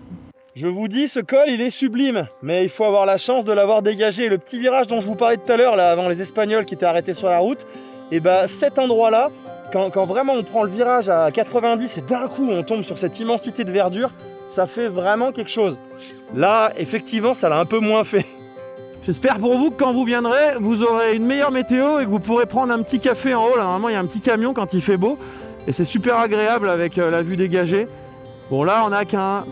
Je vous dis, ce col, il est sublime, mais il faut avoir la chance de l'avoir dégagé. Le petit virage dont je vous parlais tout à l'heure, là, avant les Espagnols qui étaient arrêtés sur la route, et bah cet endroit-là, quand vraiment on prend le virage à 90 et d'un coup on tombe sur cette immensité de verdure, ça fait vraiment quelque chose. Là, effectivement, ça l'a un peu moins fait. J'espère pour vous que quand vous viendrez, vous aurez une meilleure météo et que vous pourrez prendre un petit café en haut. Là, normalement, il y a un petit camion quand il fait beau, et c'est super agréable avec la vue dégagée. Bon, là, on n'a qu'un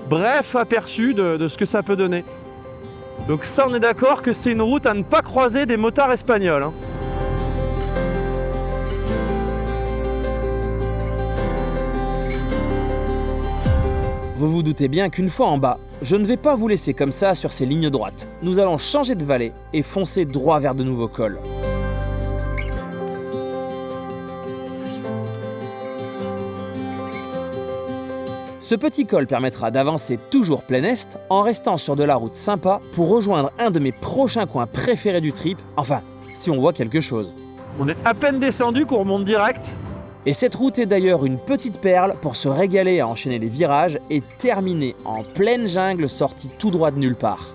bref aperçu de ce que ça peut donner. Donc ça, on est d'accord que c'est une route à ne pas croiser des motards espagnols. Hein. Vous vous doutez bien qu'une fois en bas, je ne vais pas vous laisser comme ça sur ces lignes droites. Nous allons changer de vallée et foncer droit vers de nouveaux cols. Ce petit col permettra d'avancer toujours plein est en restant sur de la route sympa pour rejoindre un de mes prochains coins préférés du trip, enfin, si on voit quelque chose. On est à peine descendu qu'on remonte direct. Et cette route est d'ailleurs une petite perle pour se régaler à enchaîner les virages et terminer en pleine jungle sortie tout droit de nulle part.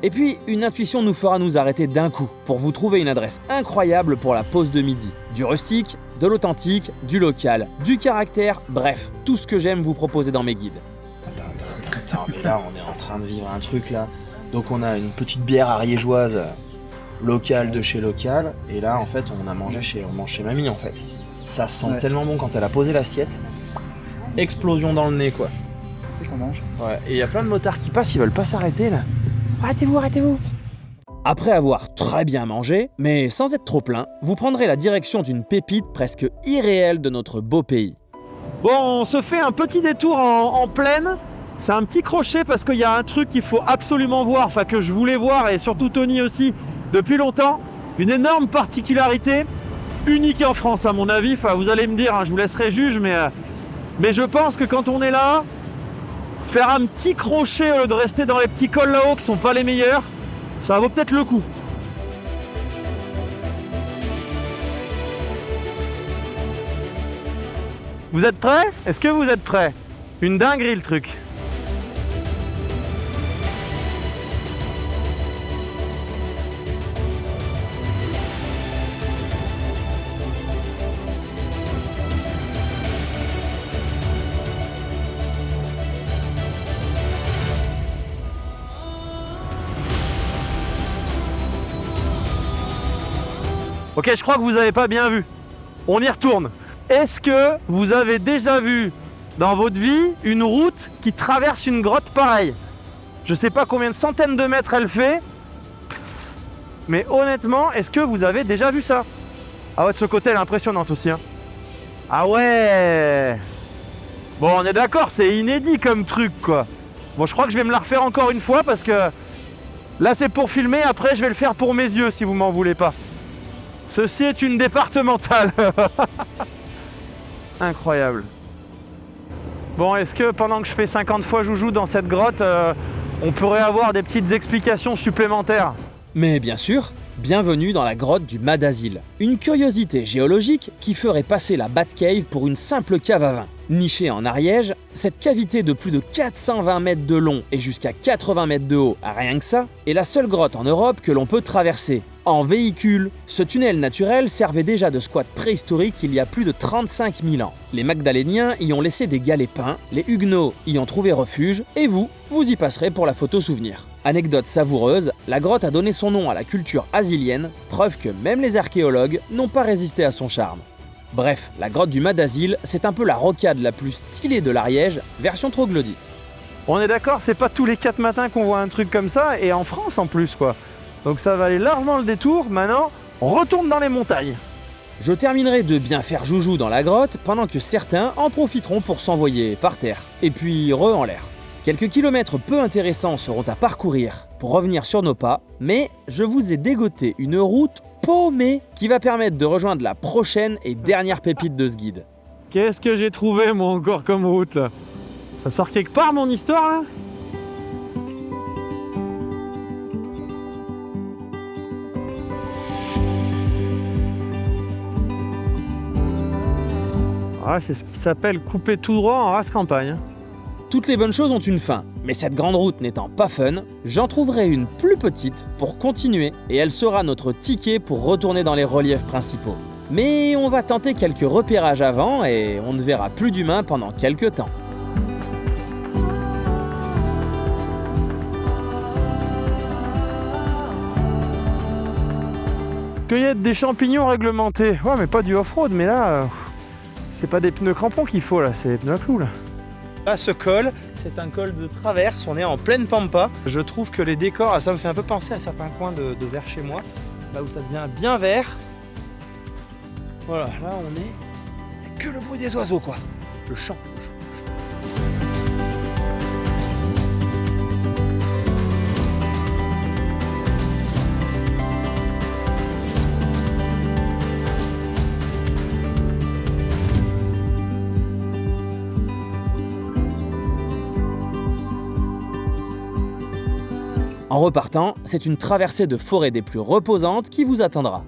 Et puis, une intuition nous fera nous arrêter d'un coup pour vous trouver une adresse incroyable pour la pause de midi. Du rustique, de l'authentique, du local, du caractère, bref, tout ce que j'aime vous proposer dans mes guides. Attends, mais là on est en train de vivre un truc là. Donc on a une petite bière ariégeoise locale de chez local, et là en fait on mange chez mamie en fait. Ça sent tellement bon quand elle a posé l'assiette. Explosion dans le nez quoi. C'est qu'on mange. Ouais, et il y a plein de motards qui passent, ils veulent pas s'arrêter là. Arrêtez-vous, arrêtez-vous. Après avoir très bien mangé, mais sans être trop plein, vous prendrez la direction d'une pépite presque irréelle de notre beau pays. Bon, on se fait un petit détour en plaine. C'est un petit crochet parce qu'il y a un truc qu'il faut absolument voir, enfin que je voulais voir, et surtout Tony aussi, depuis longtemps. Une énorme particularité, unique en France à mon avis, enfin vous allez me dire, hein, je vous laisserai juge, mais je pense que quand on est là, faire un petit crochet au lieu de rester dans les petits cols là-haut qui sont pas les meilleurs, ça vaut peut-être le coup. Vous êtes prêts? Est-ce que vous êtes prêts? Une dinguerie le truc. Ok, je crois que vous n'avez pas bien vu. On y retourne. Est-ce que vous avez déjà vu dans votre vie une route qui traverse une grotte pareille? Je sais pas combien de centaines de mètres elle fait, mais honnêtement, est-ce que vous avez déjà vu ça? Ah ouais, de ce côté, elle est impressionnante aussi. Hein. Ah ouais. Bon, on est d'accord, c'est inédit comme truc, quoi. Bon, je crois que je vais me la refaire encore une fois parce que là, c'est pour filmer. Après, je vais le faire pour mes yeux, si vous m'en voulez pas. Ceci est une départementale. Incroyable. Bon, est-ce que pendant que je fais 50 fois joujou dans cette grotte, on pourrait avoir des petites explications supplémentaires? Mais bien sûr, bienvenue dans la grotte du Madasil. Une curiosité géologique qui ferait passer la Batcave pour une simple cave à vin. Nichée en Ariège, cette cavité de plus de 420 mètres de long et jusqu'à 80 mètres de haut, rien que ça, est la seule grotte en Europe que l'on peut traverser. En véhicule, ce tunnel naturel servait déjà de squat préhistorique il y a plus de 35 000 ans. Les Magdaléniens y ont laissé des galets peints, les Huguenots y ont trouvé refuge, et vous y passerez pour la photo souvenir. Anecdote savoureuse, la grotte a donné son nom à la culture asilienne, preuve que même les archéologues n'ont pas résisté à son charme. Bref, la grotte du Madasil, c'est un peu la rocade la plus stylée de l'Ariège, version troglodyte. On est d'accord, c'est pas tous les 4 matins qu'on voit un truc comme ça, et en France en plus, quoi. Donc ça valait largement le détour. Maintenant, on retourne dans les montagnes. Je terminerai de bien faire joujou dans la grotte pendant que certains en profiteront pour s'envoyer par terre, et puis en l'air. Quelques kilomètres peu intéressants seront à parcourir pour revenir sur nos pas, mais je vous ai dégoté une route paumée qui va permettre de rejoindre la prochaine et dernière pépite de ce guide. Qu'est-ce que j'ai trouvé moi encore comme route là? Ça sort quelque part mon histoire là? Ah, c'est ce qui s'appelle couper tout droit en race campagne. Toutes les bonnes choses ont une fin, mais cette grande route n'étant pas fun, j'en trouverai une plus petite pour continuer et elle sera notre ticket pour retourner dans les reliefs principaux. Mais on va tenter quelques repérages avant et on ne verra plus d'humains pendant quelques temps. Cueillette des champignons réglementés. Ouais, mais pas du off-road, mais là, c'est pas des pneus crampons qu'il faut là, c'est des pneus à clous là. Là, ce col, c'est un col de traverse, on est en pleine pampa. Je trouve que les décors, ça me fait un peu penser à certains coins de vers chez moi, là où ça devient bien vert. Voilà, là on est... Il n'y a que le bruit des oiseaux quoi. Le chant. En repartant, c'est une traversée de forêt des plus reposantes qui vous attendra.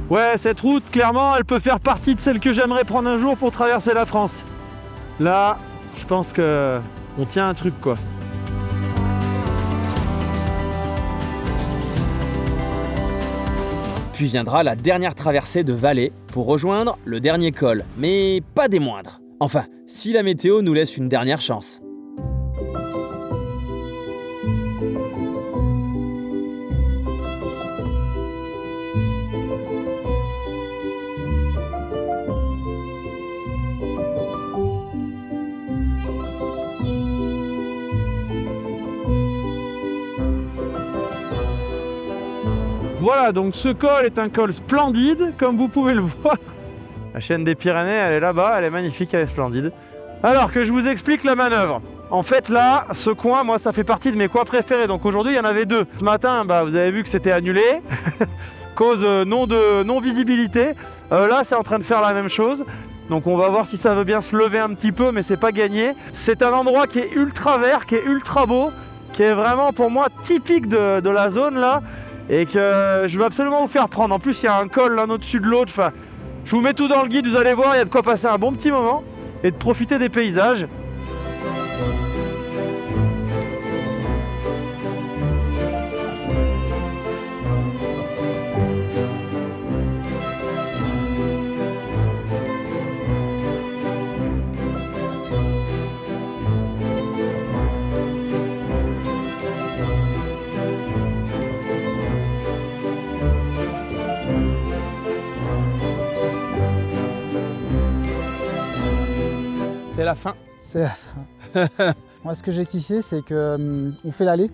Ouais, cette route, clairement, elle peut faire partie de celle que j'aimerais prendre un jour pour traverser la France. Là, je pense que on tient un truc, quoi. Puis viendra la dernière traversée de vallée pour rejoindre le dernier col, mais pas des moindres. Enfin, si la météo nous laisse une dernière chance. Voilà, donc ce col est un col splendide, comme vous pouvez le voir. La chaîne des Pyrénées, elle est là-bas, elle est magnifique, elle est splendide. Alors que je vous explique la manœuvre. En fait là, ce coin, moi ça fait partie de mes coins préférés, donc aujourd'hui il y en avait 2. Ce matin, vous avez vu que c'était annulé, cause non-visibilité. Là c'est en train de faire la même chose. Donc on va voir si ça veut bien se lever un petit peu, mais c'est pas gagné. C'est un endroit qui est ultra vert, qui est ultra beau, qui est vraiment pour moi typique de la zone là. Et que je veux absolument vous faire prendre. En plus, il y a un col l'un au-dessus de l'autre. Enfin, je vous mets tout dans le guide, vous allez voir, il y a de quoi passer un bon petit moment et de profiter des paysages. la fin. C'est... Moi, ce que j'ai kiffé, c'est que on fait l'aller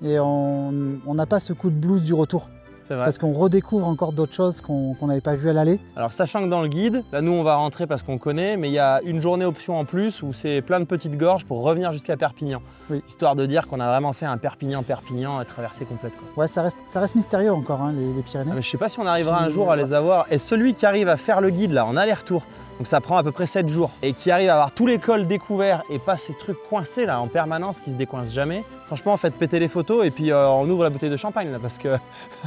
et on n'a pas ce coup de blues du retour. C'est vrai. Parce qu'on redécouvre encore d'autres choses qu'on n'avait pas vues à l'aller. Alors sachant que dans le guide, là nous on va rentrer parce qu'on connaît, mais il y a une journée option en plus où c'est plein de petites gorges pour revenir jusqu'à Perpignan. Oui. Histoire de dire qu'on a vraiment fait un Perpignan-Perpignan traversée complète, quoi. Ouais, ça reste mystérieux encore, hein, les Pyrénées. Ah, mais je sais pas si on arrivera un jour à les avoir. Et celui qui arrive à faire le guide là en aller-retour, donc ça prend à peu près 7 jours, et qui arrive à avoir tous les cols découverts et pas ces trucs coincés là en permanence qui se décoincent jamais, franchement faites péter les photos et puis on ouvre la bouteille de champagne là parce que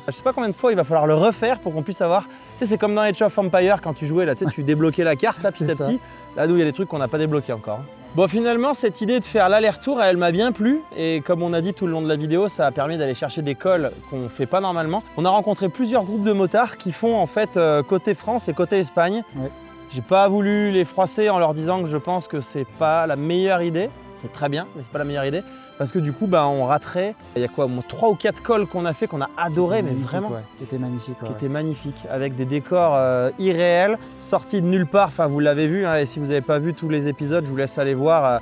je sais pas combien de fois il va falloir le refaire pour qu'on puisse avoir. Tu sais, c'est comme dans Age of Empires quand tu jouais là, tu sais, tu débloquais la carte là petit à petit. Là d'où il y a des trucs qu'on n'a pas débloqués encore. Bon, finalement, cette idée de faire l'aller-retour, elle m'a bien plu. Et comme on a dit tout le long de la vidéo, ça a permis d'aller chercher des cols qu'on ne fait pas normalement. On a rencontré plusieurs groupes de motards qui font en fait côté France et côté Espagne. Ouais. J'ai pas voulu les froisser en leur disant que je pense que c'est pas la meilleure idée. C'est très bien, mais c'est pas la meilleure idée. Parce que du coup, on raterait. Il y a quoi, 3 ou 4 cols qu'on a fait, qu'on a adoré, mais vraiment. Ouais, qui était magnifique. Qui était magnifique, avec des décors irréels, sortis de nulle part. Enfin, vous l'avez vu, hein, et si vous n'avez pas vu tous les épisodes, je vous laisse aller voir.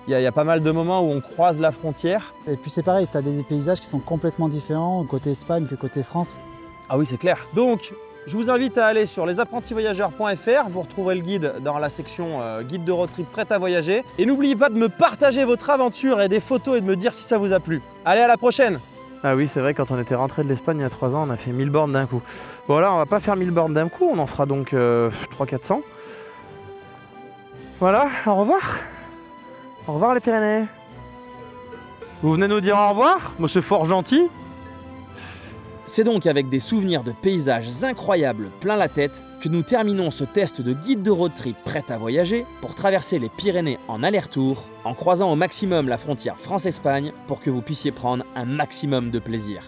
Il y a pas mal de moments où on croise la frontière. Et puis c'est pareil, tu as des paysages qui sont complètement différents côté Espagne que côté France. Ah oui, c'est clair. Donc, je vous invite à aller sur lesapprentisvoyageurs.fr, vous retrouverez le guide dans la section guide de road trip prêt à voyager. Et n'oubliez pas de me partager votre aventure et des photos et de me dire si ça vous a plu. Allez, à la prochaine! Ah oui, c'est vrai, quand on était rentré de l'Espagne il y a 3 ans, on a fait 1000 bornes d'un coup. Bon là, on va pas faire 1000 bornes d'un coup, on en fera donc 300-400. Voilà, au revoir. Au revoir les Pyrénées. Vous venez nous dire au revoir? Moi, c'est fort gentil. C'est donc avec des souvenirs de paysages incroyables plein la tête que nous terminons ce test de guide de road trip prêt à voyager pour traverser les Pyrénées en aller-retour, en croisant au maximum la frontière France-Espagne pour que vous puissiez prendre un maximum de plaisir.